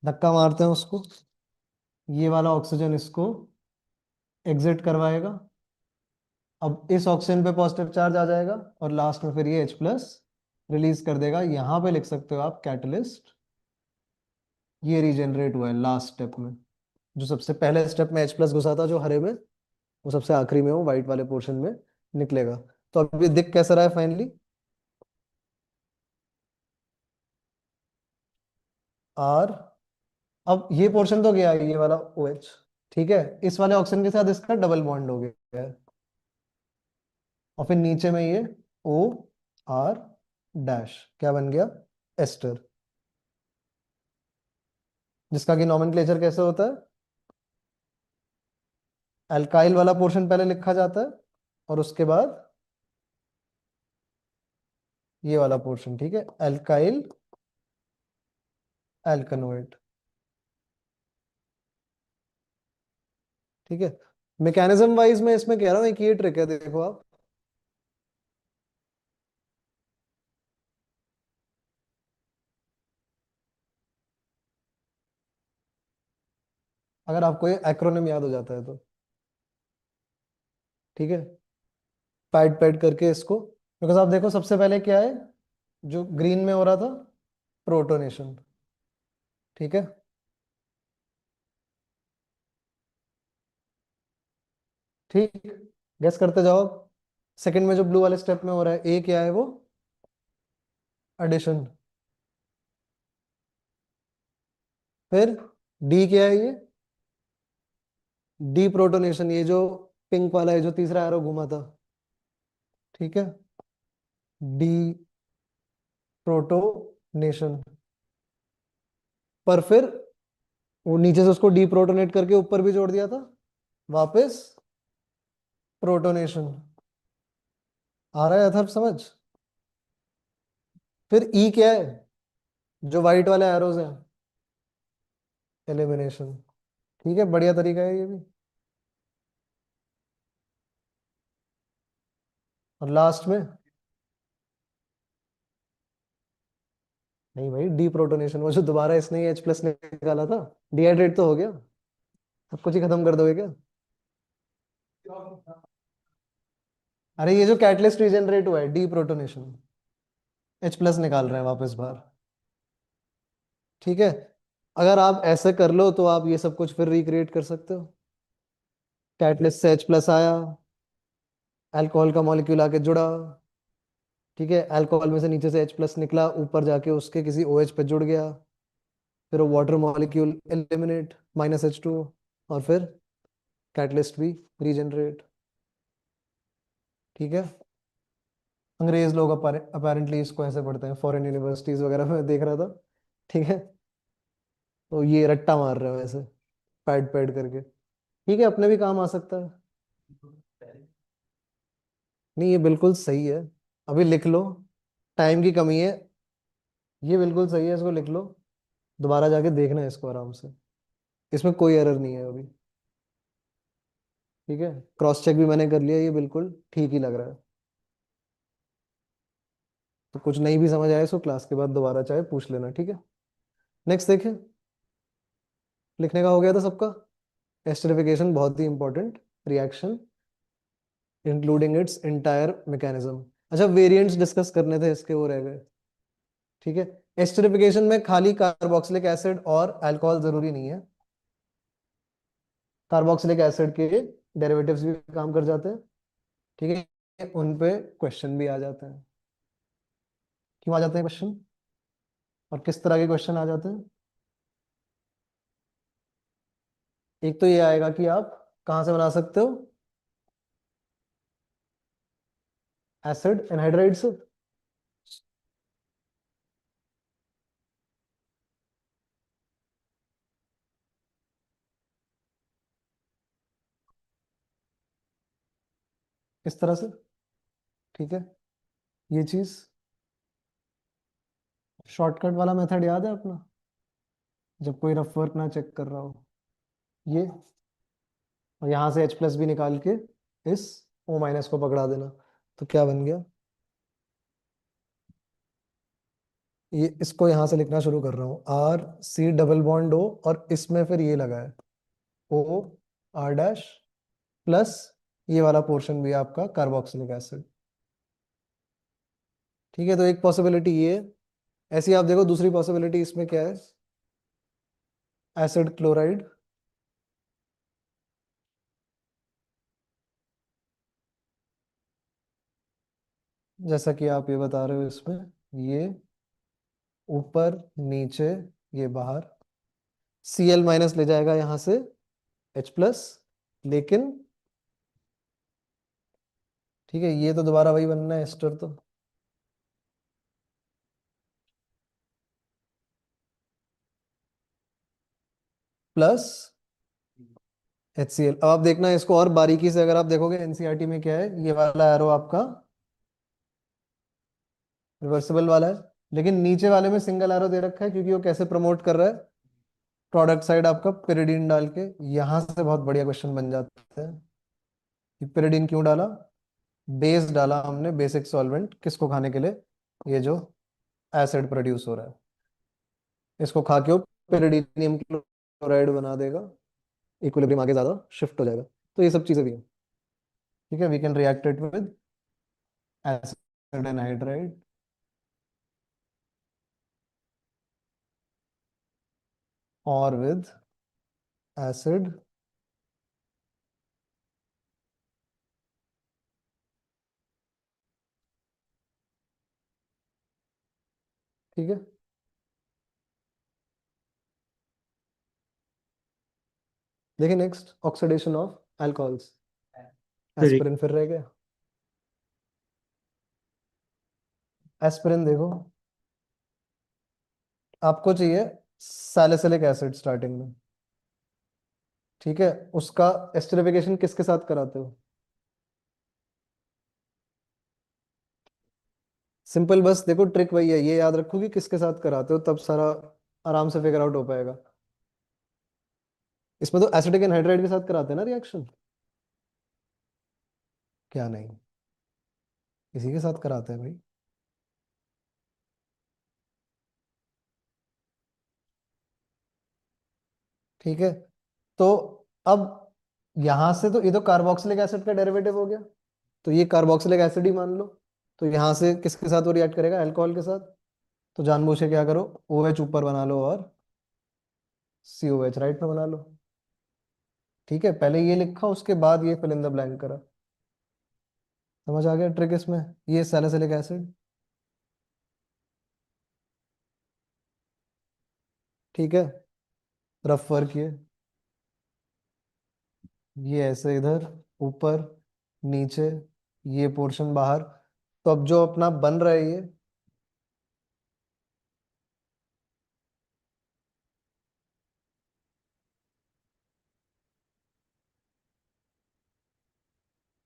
धक्का मारते हैं उसको। ये वाला ऑक्सीजन इसको एग्जिट करवाएगा। अब इस ऑक्सीजन पे पॉजिटिव चार्ज आ जाएगा और लास्ट में फिर ये H+ रिलीज कर देगा। यहां पे लिख सकते हो आप कैटलिस्ट। ये रीजनरेट हुआ है लास्ट स्टेप में। जो सबसे पहले स्टेप में H+ घुसा था जो हरे में, वो सबसे आखिरी में वो व्हाइट वाले पोर्शन में निकलेगा। तो अब ये दिख कैसा रहा है फाइनली? R। अब ये पोर्शन तो गया, ये वाला OH, ठीक है। इस वाले ऑक्सीजन के साथ इसका डबल बॉन्ड हो गया है और फिर नीचे में ये OR डैश क्या बन गया? एस्टर। जिसका कि नॉमेनक्लेचर कैसे होता है, अल्काइल वाला पोर्शन पहले लिखा जाता है और उसके बाद ये वाला पोर्शन, ठीक है, अल्काइल एल्कनोएट। ठीक है, मैकेनिज्म वाइज मैं इसमें कह रहा हूँ एक ये ट्रिक है, देखो आप, अगर आपको ये एक्रोनिम याद हो जाता है तो, ठीक है, पैड पैड करके इसको, बिकॉज आप देखो सबसे पहले क्या है जो ग्रीन में हो रहा था, प्रोटोनेशन। ठीक है, ठीक, गेस करते जाओ। सेकंड में जो ब्लू वाले स्टेप में हो रहा है, ए क्या है वो, एडिशन। फिर डी क्या है ये, डी प्रोटोनेशन, ये जो पिंक वाला है जो तीसरा एरो घुमा था, ठीक है, डी प्रोटोनेशन। पर फिर वो नीचे से उसको डी प्रोटोनेट करके ऊपर भी जोड़ दिया था, वापस प्रोटोनेशन। आ रहा है अथर्व समझ। फिर ई क्या है, जो व्हाइट वाले एरोज हैं, एलिमिनेशन। ठीक है, बढ़िया तरीका है ये भी। और लास्ट में, नहीं भाई, डी प्रोटोनेशन, वो जो दोबारा इसने एच प्लस निकाला था, डिहाइड्रेट तो हो गया, सब कुछ ही खत्म कर दोगे क्या। अरे ये जो कैटलिस्ट रीजनरेट हुआ है, डी प्रोटोनेशन, एच प्लस निकाल रहे हैं वापस बाहर। ठीक है, अगर आप ऐसे कर लो तो आप ये सब कुछ फिर रिक्रिएट कर सकते हो। कैटलिस्ट से एच प्लस आया, अल्कोहल का मॉलिक्यूल आके जुड़ा, ठीक है, अल्कोहल में से नीचे से एच प्लस निकला, ऊपर जाके उसके किसी ओ एच पे जुड़ गया, फिर वो वाटर मॉलिक्यूल एलिमिनेट, -H2, और फिर कैटलिस्ट भी रीजनरेट। ठीक है, अंग्रेज लोग अपेरेंटली इसको ऐसे पढ़ते हैं, फॉरेन यूनिवर्सिटीज वगैरह में देख रहा था। ठीक है, तो ये रट्टा मार रहे हो ऐसे, पैड पैड करके। ठीक है, अपने भी काम आ सकता है। नहीं, ये बिल्कुल सही है, अभी लिख लो, टाइम की कमी है, ये बिल्कुल सही है, इसको लिख लो, दोबारा जाके देखना है इसको आराम से, इसमें कोई एरर नहीं है अभी। ठीक है, क्रॉस चेक भी मैंने कर लिया, ये बिल्कुल ठीक ही लग रहा है। तो कुछ नहीं भी समझ आया इसको क्लास के बाद दोबारा चाहे पूछ लेना, ठीक है। नेक्स्ट देखें, लिखने का हो गया था सबका। एस्टरिफिकेशन बहुत ही important reaction, including its entire mechanism. अच्छा, वेरिएंट्स डिस्कस करने थे इसके, वो रह गए। ठीक है, एस्टरिफिकेशन में खाली कार्बोक्सिलिक एसिड और अल्कोहल जरूरी नहीं है, कार्बोक्सिलिक एसिड के डेरिवेटिव्स भी काम कर जाते हैं। ठीक है, उन पे क्वेश्चन भी आ जाते हैं। क्यों आ जाते हैं क्वेश्चन, और किस तरह के क्वेश्चन आ जाते हैं। एक तो ये आएगा कि आप कहाँ से बना सकते हो, एसिड एनहाइड्राइड से। इस तरह से, ठीक है, ये चीज। शॉर्टकट वाला मेथड याद है अपना, जब कोई रफ वर्क ना चेक कर रहा हो, ये, और यहाँ से H प्लस भी निकाल के इस O माइनस को पकड़ा देना, तो क्या बन गया, ये इसको यहाँ से लिखना शुरू कर रहा हूँ, R C double bond O, और इसमें फिर ये लगा है O R डैश प्लस ये वाला पोर्शन भी आपका कार्बोक्सिलिक एसिड। ठीक है, तो एक पॉसिबिलिटी ये है। ऐसी आप देखो दूसरी पॉसिबिलिटी इसमें क्या है, एसिड क्लोराइड, जैसा कि आप ये बता रहे हो इसमें, ये ऊपर नीचे, ये बाहर, Cl माइनस ले जाएगा यहाँ से H प्लस, लेकिन ठीक है, ये तो दोबारा वही बनना है एस्टर, तो प्लस HCl। अब आप देखना इसको और बारीकी से, अगर आप देखोगे एनसीईआरटी में क्या है, ये वाला एरो आपका रिवर्सिबल वाला है, लेकिन नीचे वाले में सिंगल एरो दे रखा है, क्योंकि वो कैसे प्रमोट कर रहा है, प्रोडक्ट साइड आपका pyridine डाल के। यहां से बहुत बढ़िया क्वेश्चन बन जाते हैं कि pyridine क्यों डाला। बेस डाला हमने, बेसिक सॉल्वेंट, किसको खाने के लिए, ये जो एसिड प्रोड्यूस हो रहा है, इसको खा के वो pyridinium क्लोराइड बना देगा, इक्विलिब्रियम आगे ज्यादा शिफ्ट हो जाएगा। तो ये सब चीजें भी हैं। ठीक है, we can react it with acid anhydride और विद एसिड ठीक है। देखिए next, oxidation of alcohols. Sorry aspirin फिर रह गया। एस्पिरिन देखो, आपको चाहिए सैलिसिलिक एसिड स्टार्टिंग में, ठीक है। उसका एस्टरिफिकेशन किसके साथ कराते हो, सिंपल, बस देखो ट्रिक वही है, ये याद रखो कि किसके साथ कराते हो, तब सारा आराम से फिगर आउट हो पाएगा। इसमें तो एसिटिक एनहाइड्राइड के साथ कराते हैं ना रिएक्शन, क्या नहीं, इसी के साथ कराते हैं भाई। ठीक है, तो अब यहां से तो ये तो कार्बोक्सिलिक एसिड का डेरिवेटिव हो गया, तो ये कार्बोक्सिलिक एसिड ही मान लो। तो यहां से किसके साथ वो रिएक्ट करेगा, अल्कोहल के साथ। तो जानबूझ के क्या करो, OH ऊपर बना लो और COH राइट में बना लो। ठीक है, पहले ये लिखा, उसके बाद ये फिल इन द ब्लैंक करा। समझ आ गया ट्रिक इसमें, ये सैलिसिलिक एसिड। ठीक है, रफ वर्क ये ऐसे इधर, ऊपर, नीचे, ये पोर्शन बाहर। तो अब जो अपना बन रहा है ये,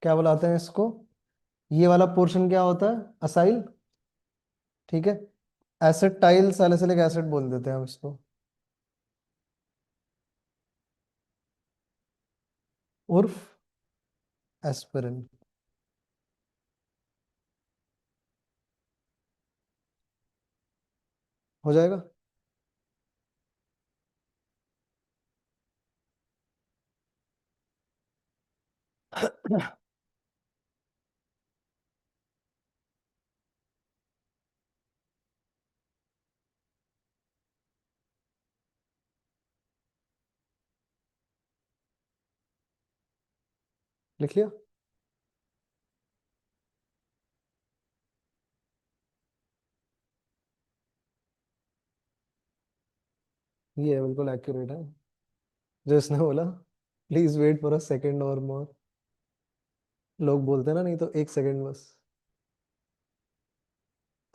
क्या बुलाते हैं इसको, ये वाला पोर्शन क्या होता है, असाइल। ठीक है, एसिटाइल सैलिसिलिक एसिड बोल देते हैं हम इसको, उर्फ एस्पिरिन। हो जाएगा। लिख लिया। ये बिल्कुल एक्यूरेट है, जो इसने बोला please wait for a second और मोर। लोग बोलते हैं ना, नहीं तो 1 सेकेंड बस।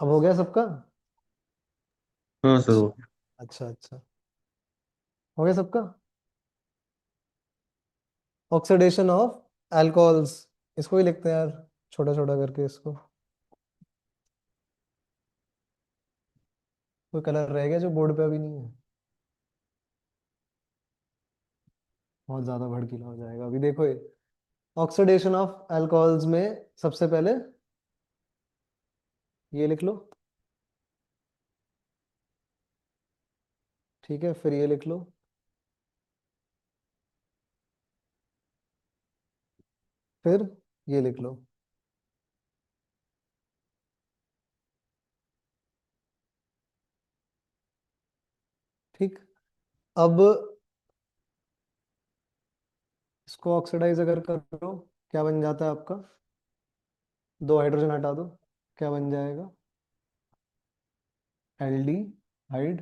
अब हो गया सबका। हाँ सर, अच्छा ओके। अच्छा अच्छा, हो गया सबका। ऑक्सीडेशन ऑफ अल्कोहल्स, इसको ही लिखते हैं यार, छोटा छोटा करके इसको। कोई कलर रह गया जो बोर्ड पे अभी नहीं है, बहुत ज्यादा भड़कीला हो जाएगा अभी। देखो ये ऑक्सीडेशन ऑफ अल्कोहल्स में सबसे पहले ये लिख लो, ठीक है, फिर ये लिख लो, फिर ये लिख लो। ठीक, अब इसको ऑक्सीडाइज अगर करो, क्या बन जाता है आपका, 2 हाइड्रोजन हटा दो, क्या बन जाएगा, एल्डी हाइड।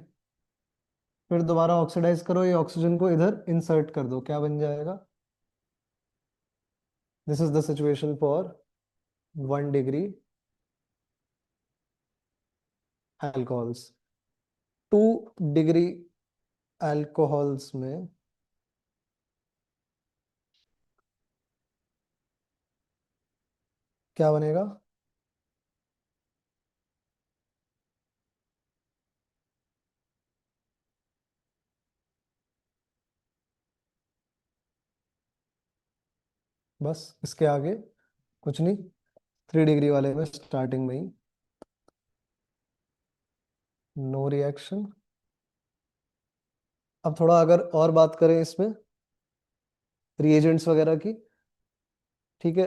फिर दोबारा ऑक्सीडाइज करो, ये ऑक्सीजन को इधर इंसर्ट कर दो, क्या बन जाएगा, this is the situation for 1 degree alcohols. 2 degree alcohols में क्या बनेगा? बस इसके आगे कुछ नहीं, 3 डिग्री वाले में स्टार्टिंग में ही नो रिएक्शन। अब थोड़ा अगर और बात करें इसमें रिएजेंट्स वगैरह की, ठीक है,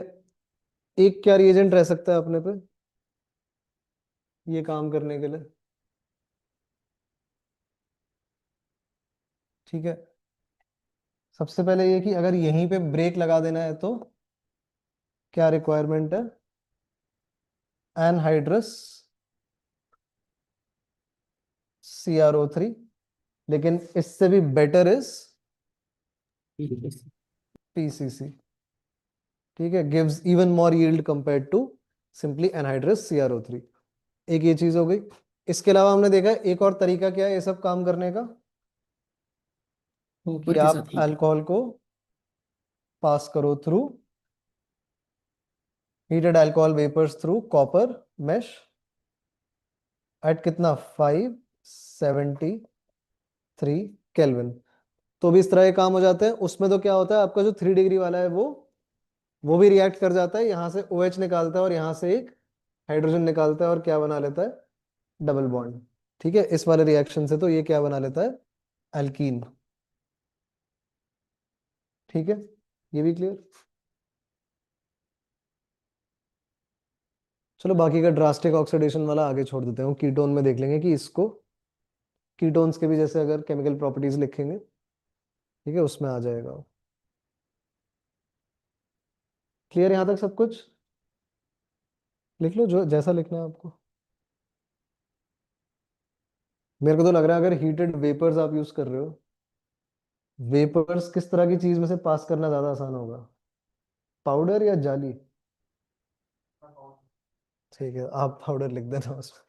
एक क्या रिएजेंट रह सकता है अपने पे ये काम करने के लिए? ठीक है, सबसे पहले ये कि अगर यहीं पे ब्रेक लगा देना है तो क्या रिक्वायरमेंट है? एनहाइड्रस CrO3, लेकिन इससे भी बेटर इज PCC। ठीक है, gives even more yield compared to simply anhydrous CrO3। एक ये चीज हो गई। इसके अलावा हमने देखा है एक और तरीका क्या है ये सब काम करने का, ऊपर कि के आप साथ हीट। अल्कोहल को पास करो through heated alcohol vapours through copper mesh at कितना 573 केल्विन। तो भी इस तरह के काम हो जाते हैं। उसमें तो क्या होता है, आपका जो 3 डिग्री वाला है वो भी रिएक्ट कर जाता है, यहाँ से OH निकालता है और यहाँ से एक हाइड्रोजन निकालता है और क्या बना लेता है? Double bond. ठीक है, इस वाले रिएक्शन से तो ये क्या बना लेता है? एल्कीन। ठीक है, ये भी क्लियर। चलो बाकी का ड्रास्टिक ऑक्सीडेशन वाला आगे छोड़ देते हैं, कीटोन में देख लेंगे कि इसको कीटोन्स के भी जैसे अगर केमिकल प्रॉपर्टीज लिखेंगे, ठीक है, उसमें आ जाएगा। क्लियर यहां तक सब कुछ? लिख लो जो जैसा लिखना है आपको। मेरे को तो लग रहा है अगर हीटेड वेपर्स आप यूज कर रहे हो, वेपर्स किस तरह की चीज में से पास करना ज्यादा आसान होगा, पाउडर या जाली? ठीक है, आप पाउडर लिख देना उसमें।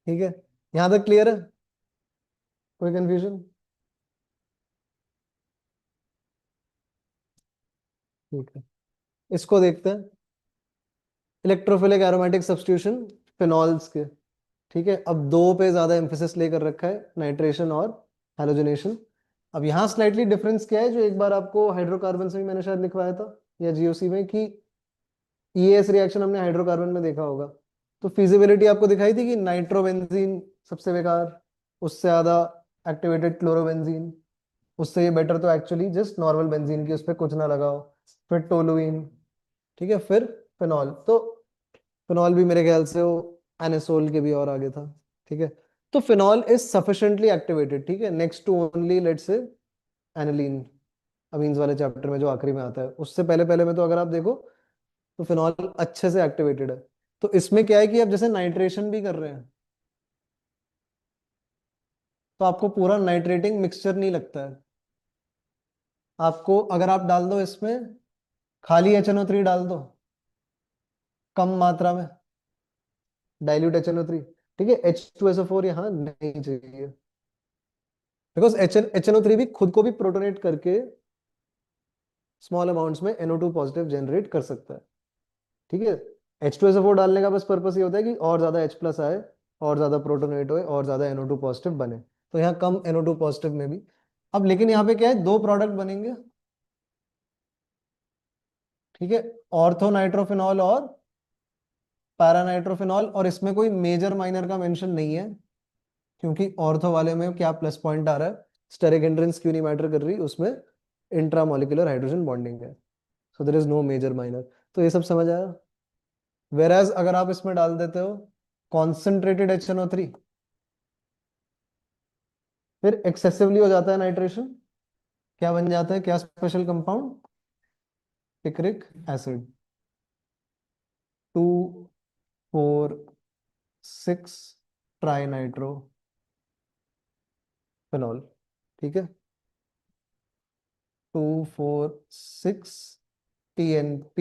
ठीक है, यहां तक क्लियर है? कोई कंफ्यूजन? ठीक है, इसको देखते हैं, इलेक्ट्रोफिलिक एरोमेटिक सब्स्टिट्यूशन फिनॉल्स के। ठीक है, अब दो पे ज्यादा एम्फेसिस लेकर रखा है, नाइट्रेशन और हैलोजनेशन। अब यहाँ स्लाइटली डिफरेंस क्या है, जो एक बार आपको हाइड्रोकार्बन में भी मैंने शायद लिखवाया था या GOC में, कि EAS रिएक्शन हमने हाइड्रोकार्बन में देखा होगा। तो फिजिबिलिटी आपको दिखाई थी कि नाइट्रोबेंजीन सबसे बेकार, उससे ज्यादा एक्टिवेटेड क्लोरोबेंजीन, उससे ये बेटर तो एक्चुअली जस्ट नॉर्मल बेंजीन की, उस पर कुछ ना लगाओ। फिर टोलुइन, ठीक है, फिर फिनॉल। तो फिनॉल भी मेरे ख्याल से वो एनेसोल के भी और आगे था। ठीक है, तो फिनॉल इज सफिशिएंटली एक्टिवेटेड, ठीक है, next to only let's say aniline, amines वाले चैप्टर में जो आखिरी में आता है, उससे पहले पहले में तो अगर आप देखो तो फिनॉल अच्छे से एक्टिवेटेड है। तो इसमें क्या है कि आप जैसे नाइट्रेशन भी कर रहे हैं तो आपको पूरा नाइट्रेटिंग मिक्सचर नहीं लगता है। आपको अगर आप डाल दो इसमें खाली HNO3 डाल दो कम मात्रा में, डाइल्यूट HNO3, ठीक है, H2SO4 यहाँ नहीं चाहिए, बिकॉज HNO3 भी खुद को भी प्रोटोनेट करके स्मॉल अमाउंट्स में NO2 पॉजिटिव जनरेट कर सकता है। ठीक है, H2SO4 डालने का बस पर्पस ये होता है कि और ज्यादा H प्लस आए, और ज्यादा प्रोटोनेट होए, और ज्यादा NO2 पॉजिटिव बने। तो यहाँ कम NO2 पॉजिटिव में भी, अब लेकिन यहाँ पे क्या है, दो प्रोडक्ट बनेंगे। ठीक है, ऑर्थो नाइट्रोफिनॉल और पैरानाइट्रोफिनॉल, और इसमें कोई मेजर माइनर का मेंशन नहीं है, क्योंकि ऑर्थो वाले में क्या प्लस पॉइंट आ रहा है, स्टेरिक हिंड्रेंस क्यों नहीं मैटर कर रही, उसमें इंट्रामोलिकुलर हाइड्रोजन बॉन्डिंग है, so there is no major minor. तो ये सब समझ आया। वेराज अगर आप इसमें डाल देते हो कॉन्सेंट्रेटेड HNO3, फिर एक्सेसिवली हो जाता है नाइट्रेशन, क्या बन जाता है, क्या special compound, picric acid, 2,4,6 tri nitro phenol. ठीक है, 2,4,6 TNP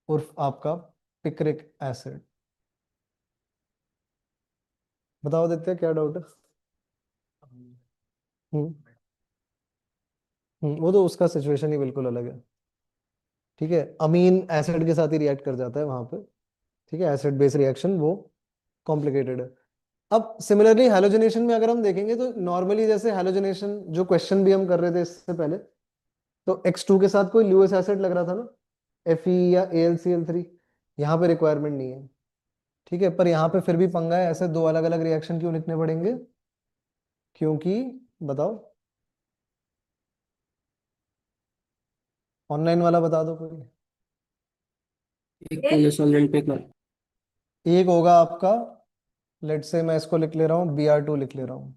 उर्फ आपका पिक्रिक एसिड। बताओ देते हैं क्या डाउट है? हम्म वो तो उसका सिचुएशन ही बिल्कुल अलग है। ठीक है, अमीन एसिड के साथ ही रिएक्ट कर जाता है वहां पे। ठीक है, एसिड बेस रिएक्शन वो कॉम्प्लिकेटेड है। अब सिमिलरली हैलोजनेशन में अगर हम देखेंगे तो नॉर्मली जैसे हैलोजनेशन जो क्वेश्चन भी हम कर रहे थे इससे पहले, तो X2 के साथ कोई ल्यूइस एसिड लग रहा था ना, Fe या AlCl3, यहाँ पे रिक्वायरमेंट नहीं है। ठीक है, पर यहाँ पे फिर भी पंगा है, ऐसे दो अलग अलग रिएक्शन क्यों लिखने पड़ेंगे? क्योंकि बताओ, ऑनलाइन वाला बता दो कोई। एक पोलर सॉल्वेंट पे एक होगा आपका, लेट से मैं इसको लिख ले रहा हूँ, Br2 लिख ले रहा हूँ।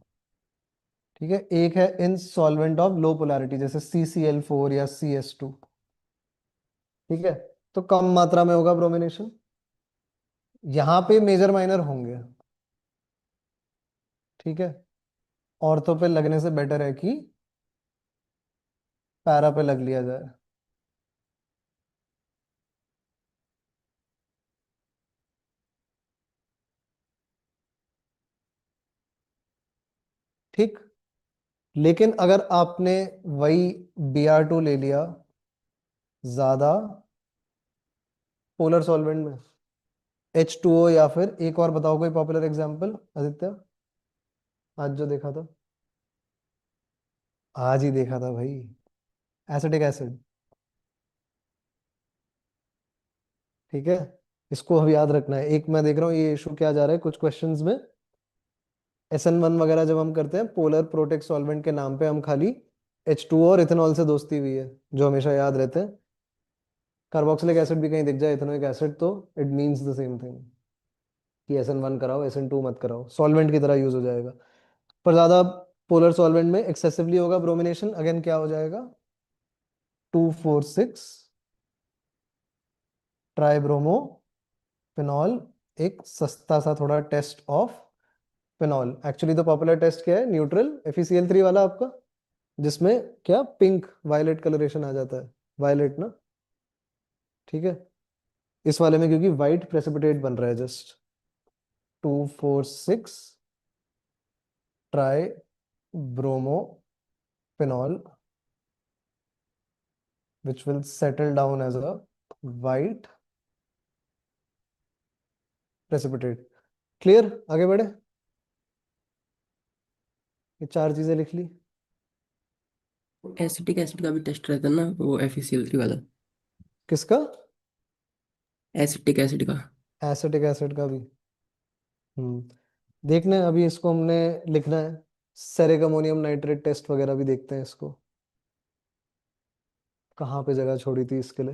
ठीक है, एक है इन सॉल्वेंट ऑफ लो पोलैरिटी जैसे CCl4 या CS2। ठीक है, तो कम मात्रा में होगा ब्रोमिनेशन, यहाँ पे मेजर माइनर होंगे। ठीक है, ऑर्थो पे लगने से बेटर है कि पैरा पे लग लिया जाए। ठीक, लेकिन अगर आपने वही Br2 ले लिया ज्यादा पोलर सॉल्वेंट में, H2O, या फिर एक और बताओ कोई पॉपुलर एग्जांपल आदित्य, आज जो देखा था, आज ही देखा था भाई, एसिटिक एसिड। ठीक है, इसको अब याद रखना है। एक मैं देख रहा हूँ ये इशू क्या जा रहा है कुछ क्वेश्चंस में, SN1 वगैरह जब हम करते हैं पोलर प्रोटेक्ट सॉल्वेंट के नाम पे हम खाली H2O और इथेनॉल से दोस्ती हुई है, जो हमेशा याद रहते हैं। कार्बोक्सिलिक एसिड भी कहीं दिख जाए इथेनोइक एसिड तो it means the same thing, कि SN1 कराओ SN2 मत कराओ, सॉल्वेंट की तरह यूज हो जाएगा। पर ज्यादा पोलर सॉल्वेंट में एक्सेसिवली होगा ब्रोमिनेशन, अगेन क्या हो जाएगा, 2,4,6 ट्राइब्रोमो फिनॉल, एक सस्ता सा थोड़ा टेस्ट ऑफ फिनॉल। एक्चुअली तो पॉपुलर टेस्ट क्या है, न्यूट्रल FeCl3 वाला आपका, जिसमें क्या पिंक वायलेट कलरेशन आ जाता है, वायलेट ना। ठीक है, इस वाले में क्योंकि वाइट प्रेसिपिटेट बन रहा है just, 2,4,6 try bromo phenol which will settle down as a white precipitate। Clear, आगे बढ़े, ये चार चीजें लिख ली। एसिटिक एसिड का भी टेस्ट रहता है ना, वो FeCl3 वाला। किसका? एसिटिक एसिड का। एसिटिक एसिड का भी। देखना है, अभी इसको हमने लिखना है, सेरिक अमोनियम नाइट्रेट टेस्ट वगैरह भी देखते हैं इसको, कहाँ पे जगह छोड़ी थी इसके लिए,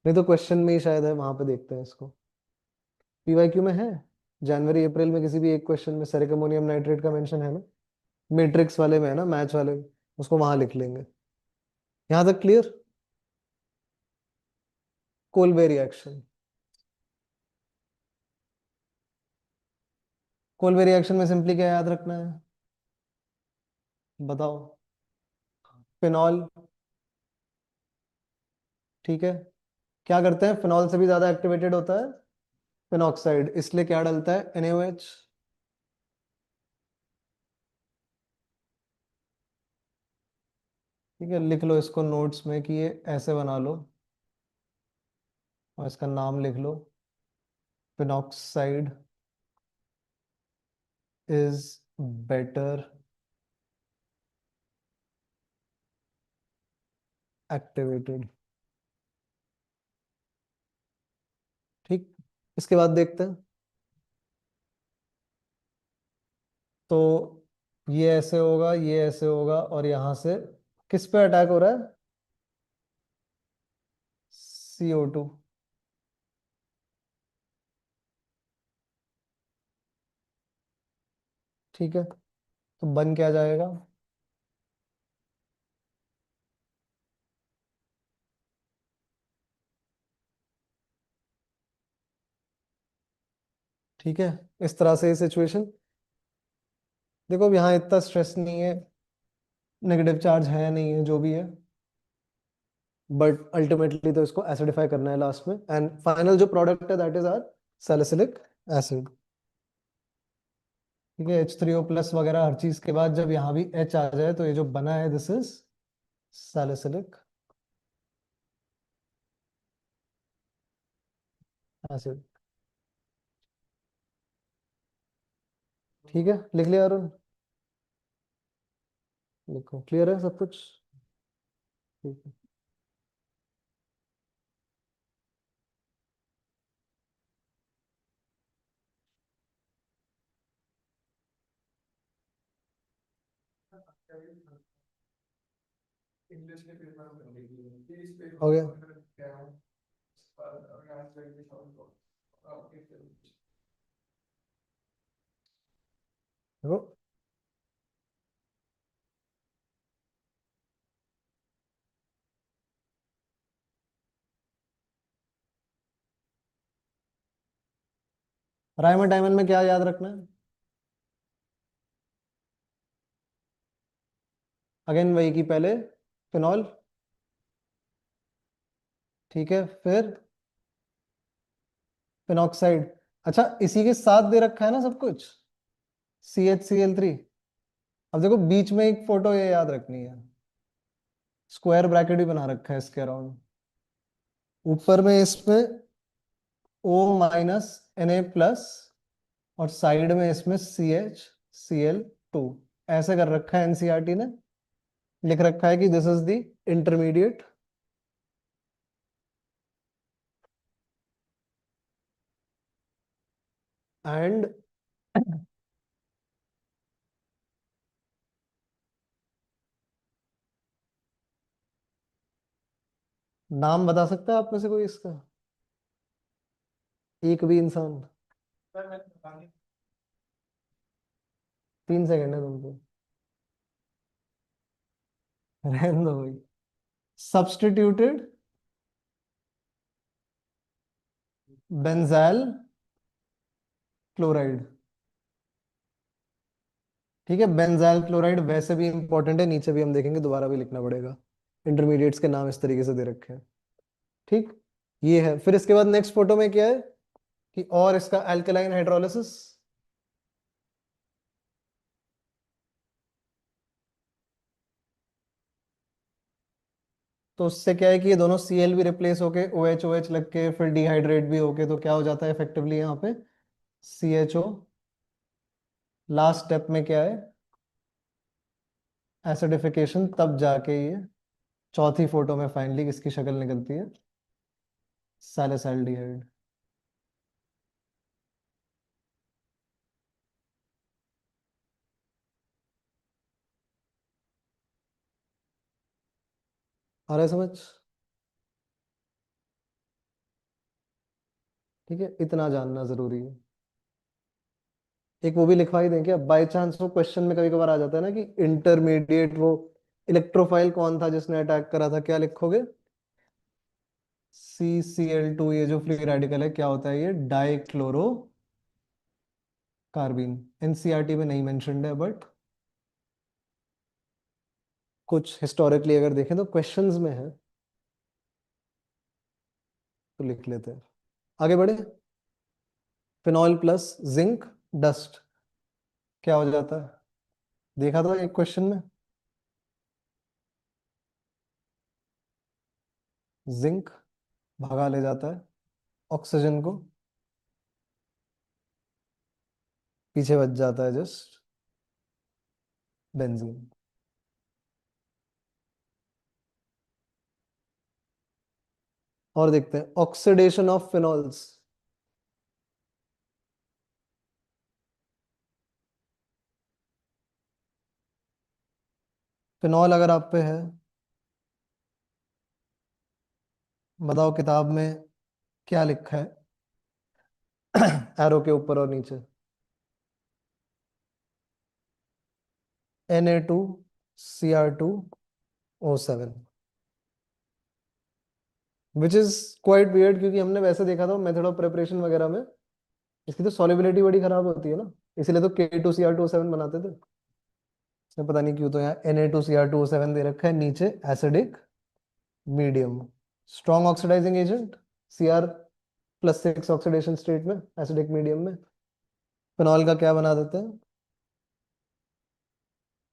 नहीं तो क्वेश्चन में ही शायद है, वहां पे देखते हैं इसको। PYQ में है, जनवरी अप्रैल में किसी भी एक क्वेश्चन में सेरिक अमोनियम नाइट्रेट का मेंशन है ना, मैट्रिक्स वाले में है ना, मैच वाले में, उसको वहां लिख लेंगे। यहां तक clear? Kolbe reaction, Kolbe reaction में सिंपली क्या याद रखना है, बताओ, फिनॉल। ठीक है, क्या करते हैं, फिनॉल से भी ज्यादा एक्टिवेटेड होता है फिनॉक्साइड, इसलिए क्या डलता है, NaOH। ठीक है, लिख लो इसको नोट्स में कि ये ऐसे बना लो, और इसका नाम लिख लो, फिनॉक्साइड इज बेटर एक्टिवेटेड। ठीक, इसके बाद देखते हैं, तो ये ऐसे होगा, ये ऐसे होगा, और यहां से किस पे अटैक हो रहा है, CO2। ठीक है, तो बन क्या जाएगा, ठीक है, इस तरह से सिचुएशन। देखो अब यहाँ इतना स्ट्रेस नहीं है, नेगेटिव चार्ज है नहीं है जो भी है, बट अल्टीमेटली तो इसको एसिडिफाई करना है लास्ट में, एंड फाइनल जो प्रोडक्ट है that is are salicylic acid. ठीक है, H3O प्लस वगैरह हर चीज के बाद जब यहाँ भी H आ जाए तो ये जो बना है दिस इज सैलिसिलिक एसिड। ठीक है, लिख लिया अरुण? लिखो, क्लियर है सब कुछ? ठीक है। हो गया। देखो, रायमंड डायमंड में क्या याद रखना है? अगेन वही की पहले फिनॉल, ठीक है, फिर फिनॉक्साइड। अच्छा, इसी के साथ दे रखा है ना सब कुछ, CHCl3। अब देखो बीच में एक फोटो ये याद रखनी है, स्क्वायर ब्रैकेट भी बना रखा है इसके अराउंड। ऊपर में इसमें O-Na+, और साइड में इसमें CHCl2। ऐसे कर रखा है एनसीईआरटी ने, लिख रखा है कि this is the intermediate and नाम बता सकता है आप में से कोई इसका? एक भी इंसान? 3 सेकंड है तुमको, रहने दो भाई। Substituted benzyl chloride. ठीक है, बेंजाइल क्लोराइड वैसे भी इंपॉर्टेंट है, नीचे भी हम देखेंगे, दोबारा भी लिखना पड़ेगा। इंटरमीडिएट्स के नाम इस तरीके से दे रखे हैं। ठीक, ये है। फिर इसके बाद नेक्स्ट फोटो में क्या है कि और इसका अल्कलाइन हाइड्रोलिसिस। तो उससे क्या है कि ये दोनों Cl भी रिप्लेस होके OH लग के फिर डिहाइड्रेट भी होके, तो क्या हो जाता है इफेक्टिवली यहाँ पे CHO। लास्ट स्टेप में क्या है, एसिडिफिकेशन, तब जाके ये चौथी फोटो में फाइनली किसकी शक्ल निकलती है, सैलिसाइल्डिहाइड। आ रहा है समझ? ठीक है, इतना जानना जरूरी है। एक वो भी लिखवा ही दें क्या, बाई चांस वो क्वेश्चन में कभी कभार आ जाता है ना कि इंटरमीडिएट वो इलेक्ट्रोफाइल कौन था जिसने अटैक करा था, क्या लिखोगे? CCl2, ये जो फ्री रेडिकल है क्या होता है, ये डाइक्लोरो कार्बीन। एनसीईआरटी में नहीं मेंशन्ड है, बट कुछ हिस्टोरिकली अगर देखें तो क्वेश्चंस में है, तो लिख लेते हैं। आगे बढ़े। फिनॉल प्लस जिंक डस्ट क्या हो जाता है, देखा था एक क्वेश्चन में। जिंक भगा ले जाता है ऑक्सीजन को, पीछे बच जाता है जस्ट बेंजीन। और देखते हैं ऑक्सीडेशन ऑफ फिनॉल्स। फिनॉल अगर आप पे है, बताओ किताब में क्या लिखा है एरो के ऊपर और नीचे? Na2Cr2O7, which is quite weird, क्योंकि हमने वैसे देखा था मेथड ऑफ प्रिपरेशन वगैरह में इसकी तो सॉलिबिलिटी बड़ी खराब होती है ना, इसीलिए तो K2Cr2O7 बनाते थे। इसमें पता नहीं क्यों तो यहाँ Na2Cr2O7 दे रखा है, नीचे acidic medium, strong oxidising agent, Cr+6 oxidation state में, एसिडिक मीडियम में। फिनॉल का क्या बना देते हैं,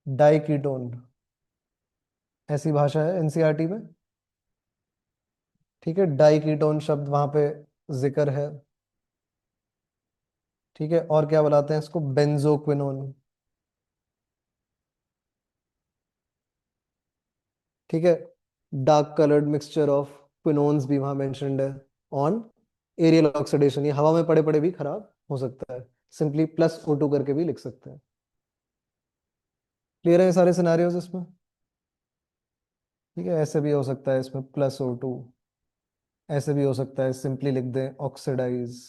डाइकीटोन। ऐसी भाषा है एनसीईआरटी में। ठीक है, डाइकीटोन शब्द वहां पे जिक्र है। ठीक है, और क्या बुलाते हैं इसको, बेंजोक्विनोन। ठीक है, डार्क कलर्ड मिक्सचर ऑफ क्विनोन्स भी वहां मेंशन्ड है ऑन एरियल ऑक्सीडेशन। ये हवा में पड़े पड़े भी खराब हो सकता है, सिंपली +O2 करके भी लिख सकते हैं। क्लियर है ये सारे सिनेरियोज इसमें? ठीक है, ऐसे भी हो सकता है इसमें +O2, ऐसे भी हो सकता है सिंपली लिख दें ऑक्सीडाइज।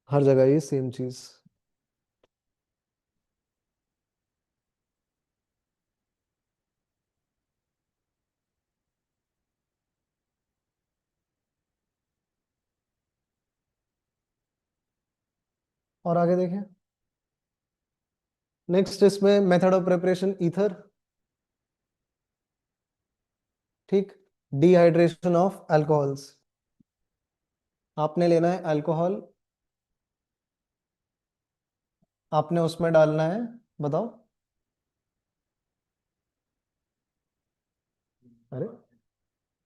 हर जगह ये सेम चीज। और आगे देखें, नेक्स्ट इसमें मेथड ऑफ प्रिपरेशन ईथर। ठीक, डिहाइड्रेशन ऑफ अल्कोहल्स। आपने लेना है अल्कोहल, आपने उसमें डालना है, बताओ। अरे,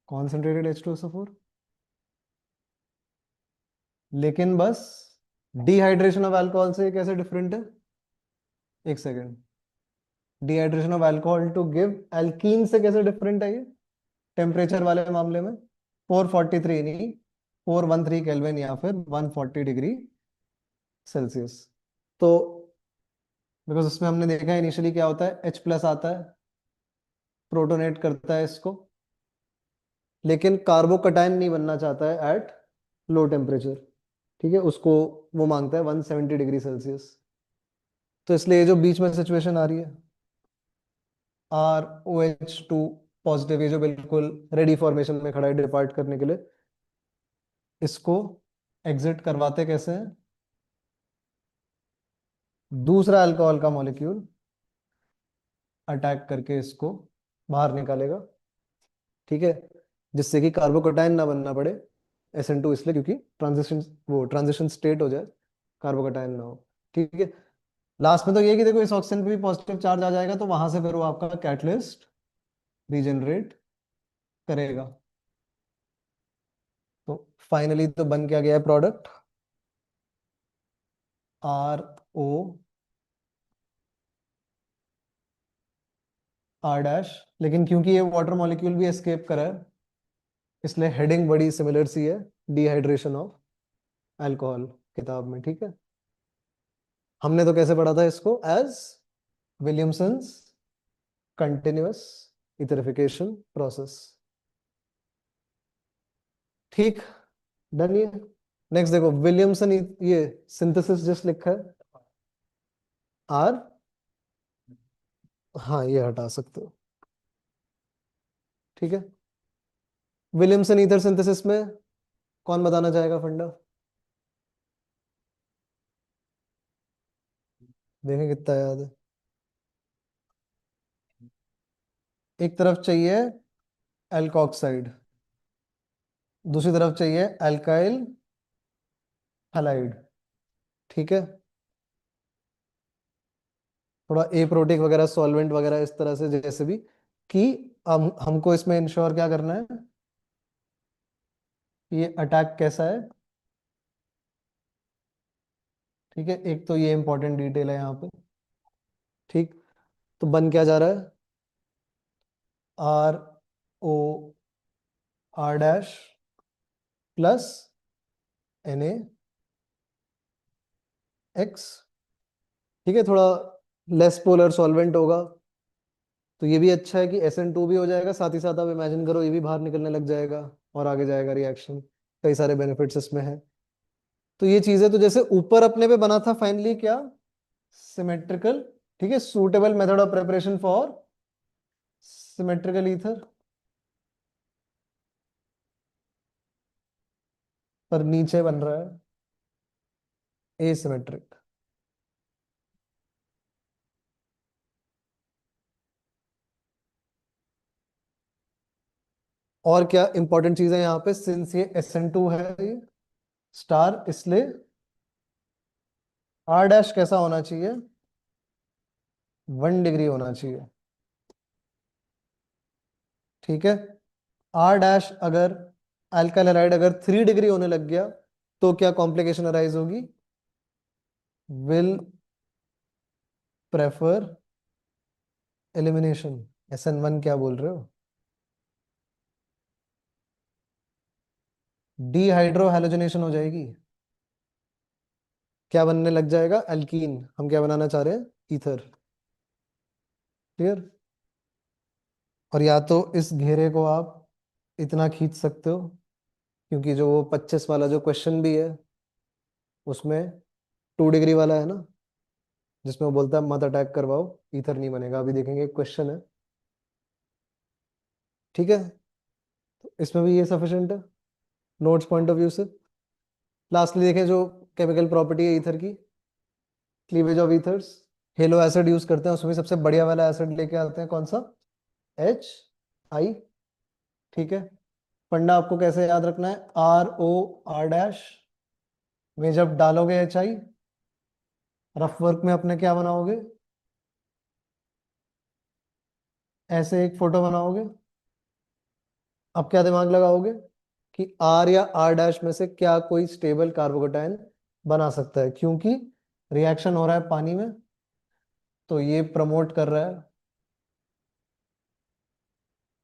कॉन्सेंट्रेटेड H2SO4, लेकिन बस डिहाइड्रेशन ऑफ अल्कोहल से कैसे डिफरेंट है? एक second, dehydration of alcohol to give alkene से कैसे डिफरेंट है ये टेम्परेचर वाले मामले में? 443 नहीं, 413 केल्विन या फिर 140 डिग्री सेल्सियस। तो बिकॉज उसमें हमने देखा है इनिशियली क्या होता है, H+ आता है, प्रोटोनेट करता है इसको, लेकिन कार्बोकटायन नहीं बनना चाहता है एट लो टेम्परेचर। ठीक है, उसको वो मांगता है 170 डिग्री सेल्सियस। तो इसलिए ये जो बीच में सिचुएशन आ रही है, ROH2 पॉजिटिव, ये जो बिल्कुल रेडी फॉर्मेशन में खड़ा है डिपार्ट करने के लिए, इसको एग्जिट करवाते कैसे हैं? दूसरा अल्कोहल का मॉलिक्यूल अटैक करके इसको बाहर निकालेगा। ठीक है, जिससे कि कार्बोकटायन ना बनना पड़े, SN2, इसलिए क्योंकि ट्रांजिशन स्टेट हो जाए, कार्बोकटायन ना हो। ठीक है, लास्ट में तो ये कि देखो इस ऑक्सीजन पे भी पॉजिटिव चार्ज आ जाएगा, तो वहां से फिर वो आपका कैटलिस्ट रीजनरेट करेगा। तो फाइनली तो बन क्या गया है प्रोडक्ट, RO R', लेकिन क्योंकि ये वाटर मॉलिक्यूल भी एस्केप करा है, इसलिए हेडिंग बड़ी सिमिलर सी है, डिहाइड्रेशन ऑफ अल्कोहल किताब में। ठीक है, हमने तो कैसे पढ़ा था इसको, एज विलियमसन्स कंटिन्यूअस इथरिफिकेशन प्रोसेस। ठीक, डन ये। नेक्स्ट देखो, विलियमसन, ये सिंथेसिस जस्ट लिखा है आर, हाँ ये हटा सकते हो। ठीक है, विलियमसन ईथर सिंथेसिस में कौन बताना चाहेगा फंडा? देखें कितना याद है। एक तरफ चाहिए एल्कोक्साइड, दूसरी तरफ चाहिए एल्काइल हैलाइड। ठीक है, थोड़ा एप्रोटिक वगैरह सॉल्वेंट वगैरह इस तरह से, जैसे भी कि हमको इसमें इंश्योर क्या करना है, ये अटैक कैसा है। ठीक है, एक तो ये इंपॉर्टेंट डिटेल है यहाँ पे। ठीक, तो बन क्या जा रहा है, ROR' प्लस NaX। ठीक है, थोड़ा लेस पोलर सॉल्वेंट होगा, तो ये भी अच्छा है कि SN2 भी हो जाएगा, साथ ही साथ आप इमेजिन करो ये भी बाहर निकलने लग जाएगा और आगे जाएगा रिएक्शन। कई सारे बेनिफिट्स इसमें हैं। तो ये चीजें तो जैसे ऊपर अपने पे बना था फाइनली क्या, सिमेट्रिकल। ठीक है, suitable method of preparation for symmetrical ether, पर नीचे बन रहा है एसिमेट्रिक। और क्या इंपॉर्टेंट चीज है यहाँ पे, सिंस ये SN2 है ये स्टार, इसलिए R' कैसा होना चाहिए, 1 डिग्री होना चाहिए। ठीक है, आर डैश अगर अल्काइल हैलाइड अगर 3 डिग्री होने लग गया तो क्या कॉम्प्लिकेशन अराइज होगी? Will prefer elimination. SN1 क्या बोल रहे हो? डीहाइड्रो हैलोजनेशन हो जाएगी। क्या बनने लग जाएगा? अल्कीन। हम क्या बनाना चाह रहे हैं? ईथर। क्लियर? और या तो इस घेरे को आप इतना खींच सकते हो, क्योंकि जो वो 25 वाला जो क्वेश्चन भी है उसमें 2 डिग्री वाला है ना, जिसमें वो बोलता है मत अटैक करवाओ, ईथर नहीं बनेगा। अभी देखेंगे, एक क्वेश्चन है। ठीक है, तो इसमें भी ये सफिशिएंट है नोट्स पॉइंट ऑफ व्यू से। लास्टली देखें जो केमिकल प्रॉपर्टी है ईथर की, cleavage of ethers. Hello acid use करते हैं, उसमें सबसे बढ़िया वाला एसिड लेके आते हैं, कौन सा? HI। ठीक है, फंडा आपको कैसे याद रखना है? ROR डैश में जब डालोगे HI, रफ वर्क में अपने क्या बनाओगे? ऐसे एक फोटो बनाओगे। अब क्या दिमाग लगाओगे कि R या R डैश में से क्या कोई स्टेबल कार्बोकेटायन बना सकता है, क्योंकि रिएक्शन हो रहा है पानी में, तो ये प्रमोट कर रहा है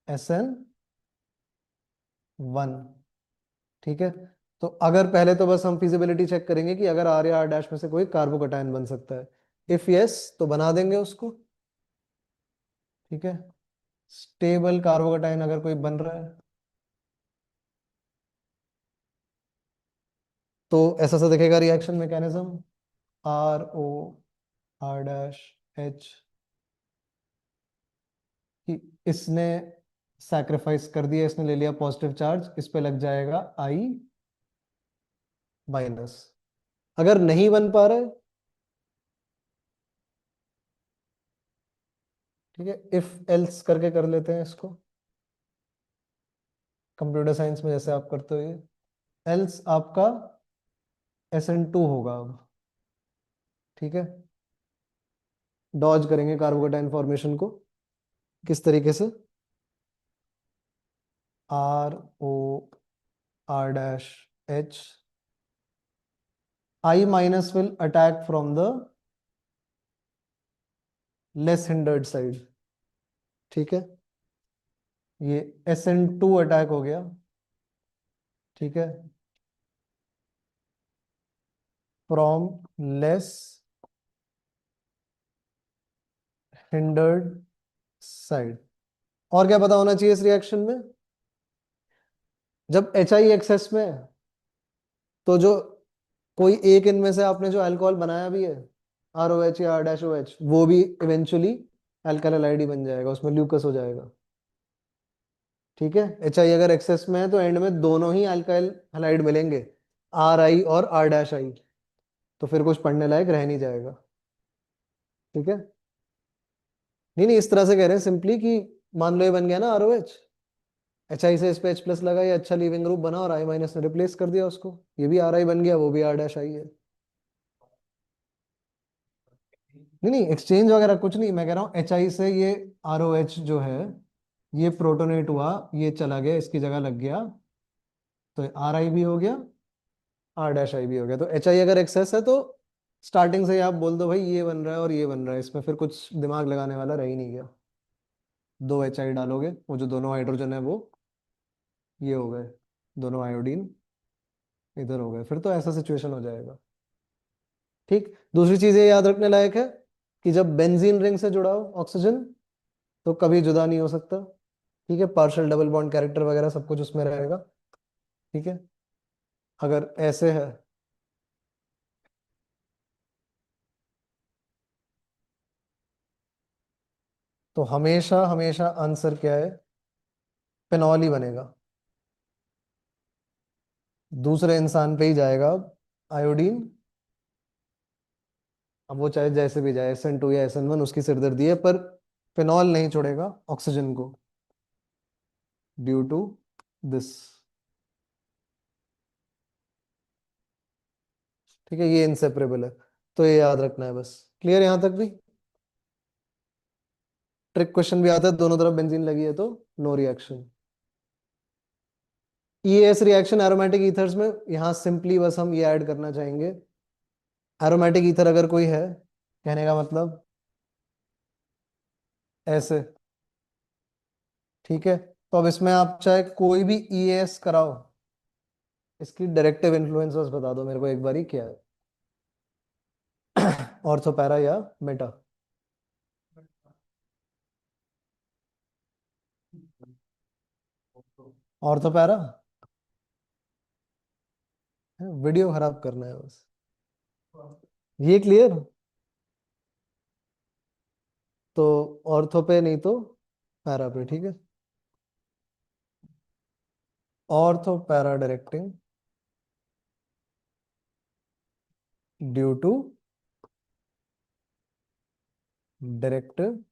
SN1। ठीक है, तो अगर पहले तो बस हम फिजिबिलिटी चेक करेंगे कि अगर R या R डैश में से कोई कार्बोकेटायन बन सकता है। इफ यस तो बना देंगे उसको। ठीक है, स्टेबल कार्बोकेटायन अगर कोई बन रहा है तो ऐसा सा दिखेगा reaction mechanism. ROR dash H कि इसने सैक्रिफाइस कर दिया, इसने ले लिया पॉजिटिव चार्ज, इस पे लग जाएगा I-। अगर नहीं बन पा रहा है, ठीक है, इफ एल्स करके कर लेते हैं इसको, कंप्यूटर साइंस में जैसे आप करते हो ये। एल्स आपका SN2 होगा अब। ठीक है, डॉज करेंगे कार्बोकेटाइन फॉर्मेशन को किस तरीके से? ROR dash H, I minus will attack from the less hindered side. ठीक है, ये SN2 अटैक हो गया। ठीक है, फ्रॉम लेस हिंडर्ड साइड। और क्या पता होना चाहिए इस रिएक्शन में? जब HI एक्सेस में है, तो जो कोई एक इनमें से आपने जो अल्कोहल बनाया भी है, ROH या R डैश OH, वो भी इवेंचुअली अल्काइल हैलाइड ही बन जाएगा, उसमें ल्यूकस हो जाएगा। ठीक है, HI अगर एक्सेस में है तो एंड में दोनों ही अल्काइल हैलाइड मिलेंगे, RI और R डैश I, तो फिर कुछ पढ़ने लायक रह नहीं जाएगा। ठीक है, नहीं नहीं, इस तरह से कह रहे हैं सिंपली कि मान लो ये बन गया ना ROH, HI से इस पे H प्लस लगा, ये अच्छा लीविंग ग्रुप बना और I माइनस ने रिप्लेस कर दिया उसको, ये भी RI बन गया, वो भी R डैश I है। नहीं नहीं, एक्सचेंज वगैरह कुछ नहीं, मैं कह रहा हूँ HI से ये ROH जो है, ये प्रोटोनेट हुआ, ये चला गया, इसकी जगह लग गया, तो RI भी हो गया, R डैश I भी हो गया। तो HI अगर एक्सेस है तो स्टार्टिंग से ही आप बोल दो भाई ये बन रहा है और ये बन रहा है, इसमें फिर कुछ दिमाग लगाने वाला रह ही नहीं गया। 2 HI डालोगे, वो जो दोनों हाइड्रोजन है वो ये हो गए, दोनों आयोडीन इधर हो गए, फिर तो ऐसा सिचुएशन हो जाएगा। ठीक, दूसरी चीज ये याद रखने लायक है कि जब बेंजीन रिंग से जुड़ा हो ऑक्सीजन तो कभी जुदा नहीं हो सकता। ठीक है, पार्शियल डबल बॉन्ड कैरेक्टर वगैरह सब कुछ उसमें रहेगा। ठीक है, अगर ऐसे है तो हमेशा हमेशा आंसर क्या है? फिनॉल ही बनेगा, दूसरे इंसान पे ही जाएगा अब आयोडीन। अब वो चाहे जैसे भी जाए, SN2 या SN1, उसकी सिरदर्दी है, पर फिनॉल नहीं छोड़ेगा ऑक्सीजन को ड्यू टू दिस। ठीक है, ये इनसेपरेबल है, तो ये याद रखना है बस। क्लियर यहां तक भी? ट्रिक क्वेश्चन भी आता है, दोनों तरफ बेंजीन लगी है तो no reaction. EAS reaction aromatic ethers में यहाँ सिंपली बस हम ये ऐड करना चाहेंगे, एरोमेटिक ईथर अगर कोई है, कहने का मतलब ऐसे, ठीक है। तो अब इसमें आप चाहे कोई भी EAS कराओ, इसकी डायरेक्टिव इन्फ्लुएंस बस बता दो मेरे को एक बारी क्या है, ऑर्थो पैरा या मेटा। ऑर्थो पैरा, वीडियो खराब करना है बस, ये क्लियर। तो ऑर्थो पे नहीं तो पैरा पे, ठीक है। Ortho para directing due to directive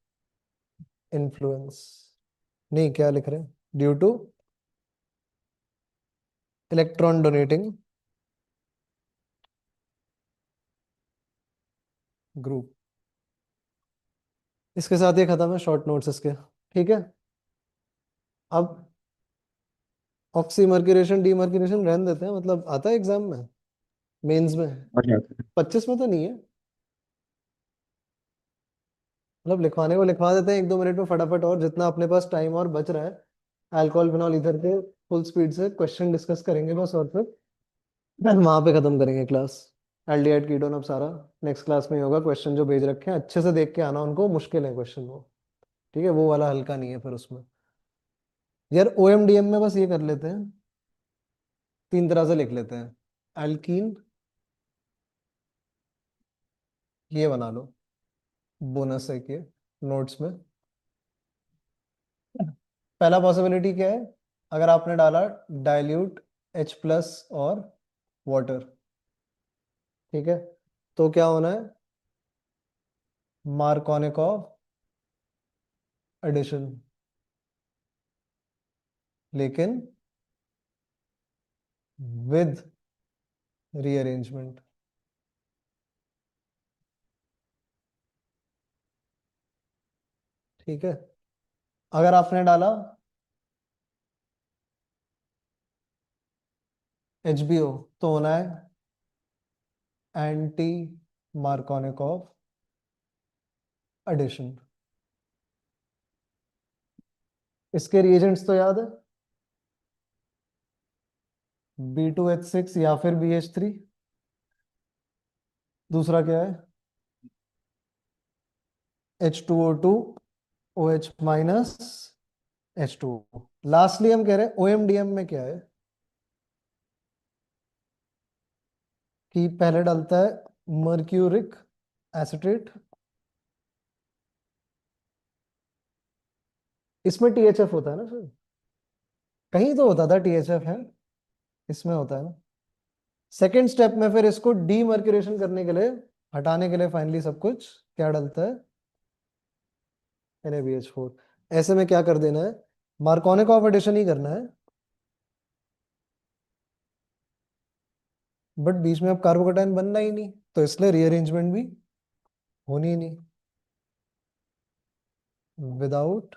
influence, नहीं क्या लिख रहे हैं, due to electron donating group. इसके साथ ये खत्म है शॉर्ट नोट्स इसके, ठीक है। अब ऑक्सीमर्क्यूरेशन डीमर्क्यूरेशन रहने देते हैं, मतलब आता है एग्जाम में, मेंस में, अच्छा 25 में तो नहीं है, मतलब लिखवाने को लिखवा देते हैं 1-2 मिनट में फटाफट, और जितना अपने पास टाइम और बच रहा है अल्कोहल फिनॉल ईथर पे फुल स्पीड से क्वेश्चन डिस्कस करेंगे बस, और फिर वहां पे खत्म करेंगे क्लास। एल्डिहाइड कीटोन अब सारा नेक्स्ट क्लास में ही होगा, क्वेश्चन जो भेज रखे हैं अच्छे से देख के आना, उनको मुश्किल है क्वेश्चन वो, ठीक है, वो वाला हल्का नहीं है फिर उसमें। यार OMDM में बस ये कर लेते हैं, 3 तरह से लिख लेते हैं, एल्कीन, ये बना लो, बोनस है कि नोट्स में। पहला पॉसिबिलिटी क्या है, अगर आपने डाला डाइल्यूट H+ और वाटर, ठीक है, तो क्या होना है, मार्कोनिकॉव एडिशन, लेकिन विद रीअरेंजमेंट, ठीक है। अगर आपने डाला HBO तो होना है एंटी मार्कोनिकॉव एडिशन। इसके रिएजेंट्स तो याद है, B2H6 या फिर BH3, दूसरा क्या है, H2O2 OH- H2O। लास्टली हम कह रहे हैं OMDM में क्या है, कि पहले डालता है मर्क्यूरिक एसिटेट, इसमें THF होता है ना, फिर कहीं तो होता था THF है, इसमें होता है ना। सेकेंड स्टेप में फिर इसको डीमर्क्यूरेशन करने के लिए, हटाने के लिए फाइनली सब कुछ क्या डालता है, NaBH4। ऐसे में क्या कर देना है, मार्कोनिकॉव एडिशन ही करना है, बट बीच में अब कार्बोकेटाइन बनना ही नहीं, तो इसलिए रीअरेंजमेंट भी होनी ही नहीं, विदाउट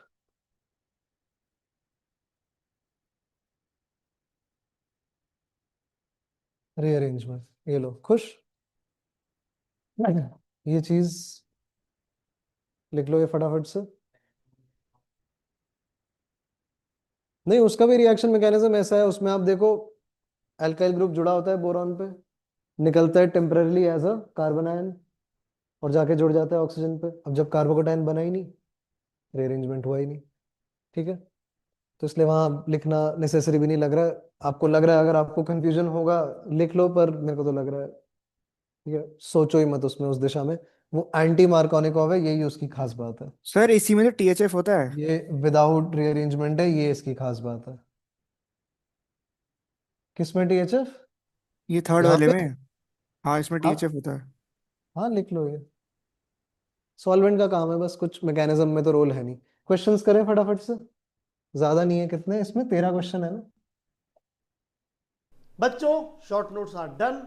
रीअरेंजमेंट। ये लो खुश, ये चीज लिख लो ये फटाफट से। नहीं, उसका भी रिएक्शन मैकेनिज्म ऐसा है, उसमें आप देखो अल्काइल ग्रुप जुड़ा होता है बोरॉन पे, निकलता है temporary as a carbanion, और जाके जुड़ जाता है ऑक्सीजन पे। अब जब कार्बोकेटाइन बना ही नहीं, रीअरेंजमेंट हुआ ही नहीं, ठीक है। तो इसलिए वहां लिखना नेसेसरी भी नहीं लग रहा है। आपको लग रहा है, अगर आपको कंफ्यूजन होगा लिख लो, पर मेरे को तो लग रहा है, ठीक है, सोचो ही मत उसमें उस दिशा में, वो एंटी मार्कोनिकॉव है, यही उसकी खास बात है। सर इसी में तो THF होता है। ये विदाउट रीअरेंजमेंट है, ये इसकी खास बात है। किसमें THF, ये थर्ड यहाँ वाले पे, में। हाँ इसमें हाँ THF होता है। हाँ लिख लो ये, सॉल्वेंट का काम है बस, कुछ मैकेनिज्म में तो रोल है नहीं। क्वेश्चंस करें फटाफट से, ज्यादा नहीं है, कितने इसमें 13 क्वेश्चन है ना। बच्चों शॉर्ट नोट्स आर डन।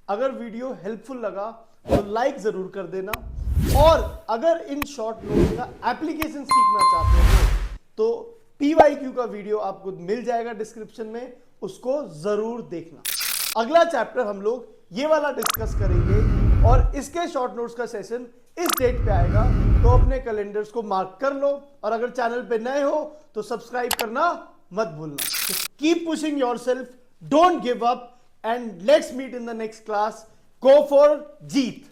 अगर वीडियो हेल्पफुल लगा तो लाइक जरूर कर देना, और अगर इन शॉर्ट नोट्स का एप्लीकेशन सीखना चाहते हो तो PYQ का वीडियो आपको मिल जाएगा डिस्क्रिप्शन में, उसको जरूर देखना। अगला चैप्टर हम लोग ये वाला डिस्कस करेंगे और इसके शॉर्ट नोट्स का सेशन इस डेट पे आएगा, तो अपने कैलेंडर्स को मार्क कर लो और अगर चैनल पे नए हो तो सब्सक्राइब करना मत भूलना। Keep pushing yourself, don't give up, and let's meet in the next class. Go for Jeet.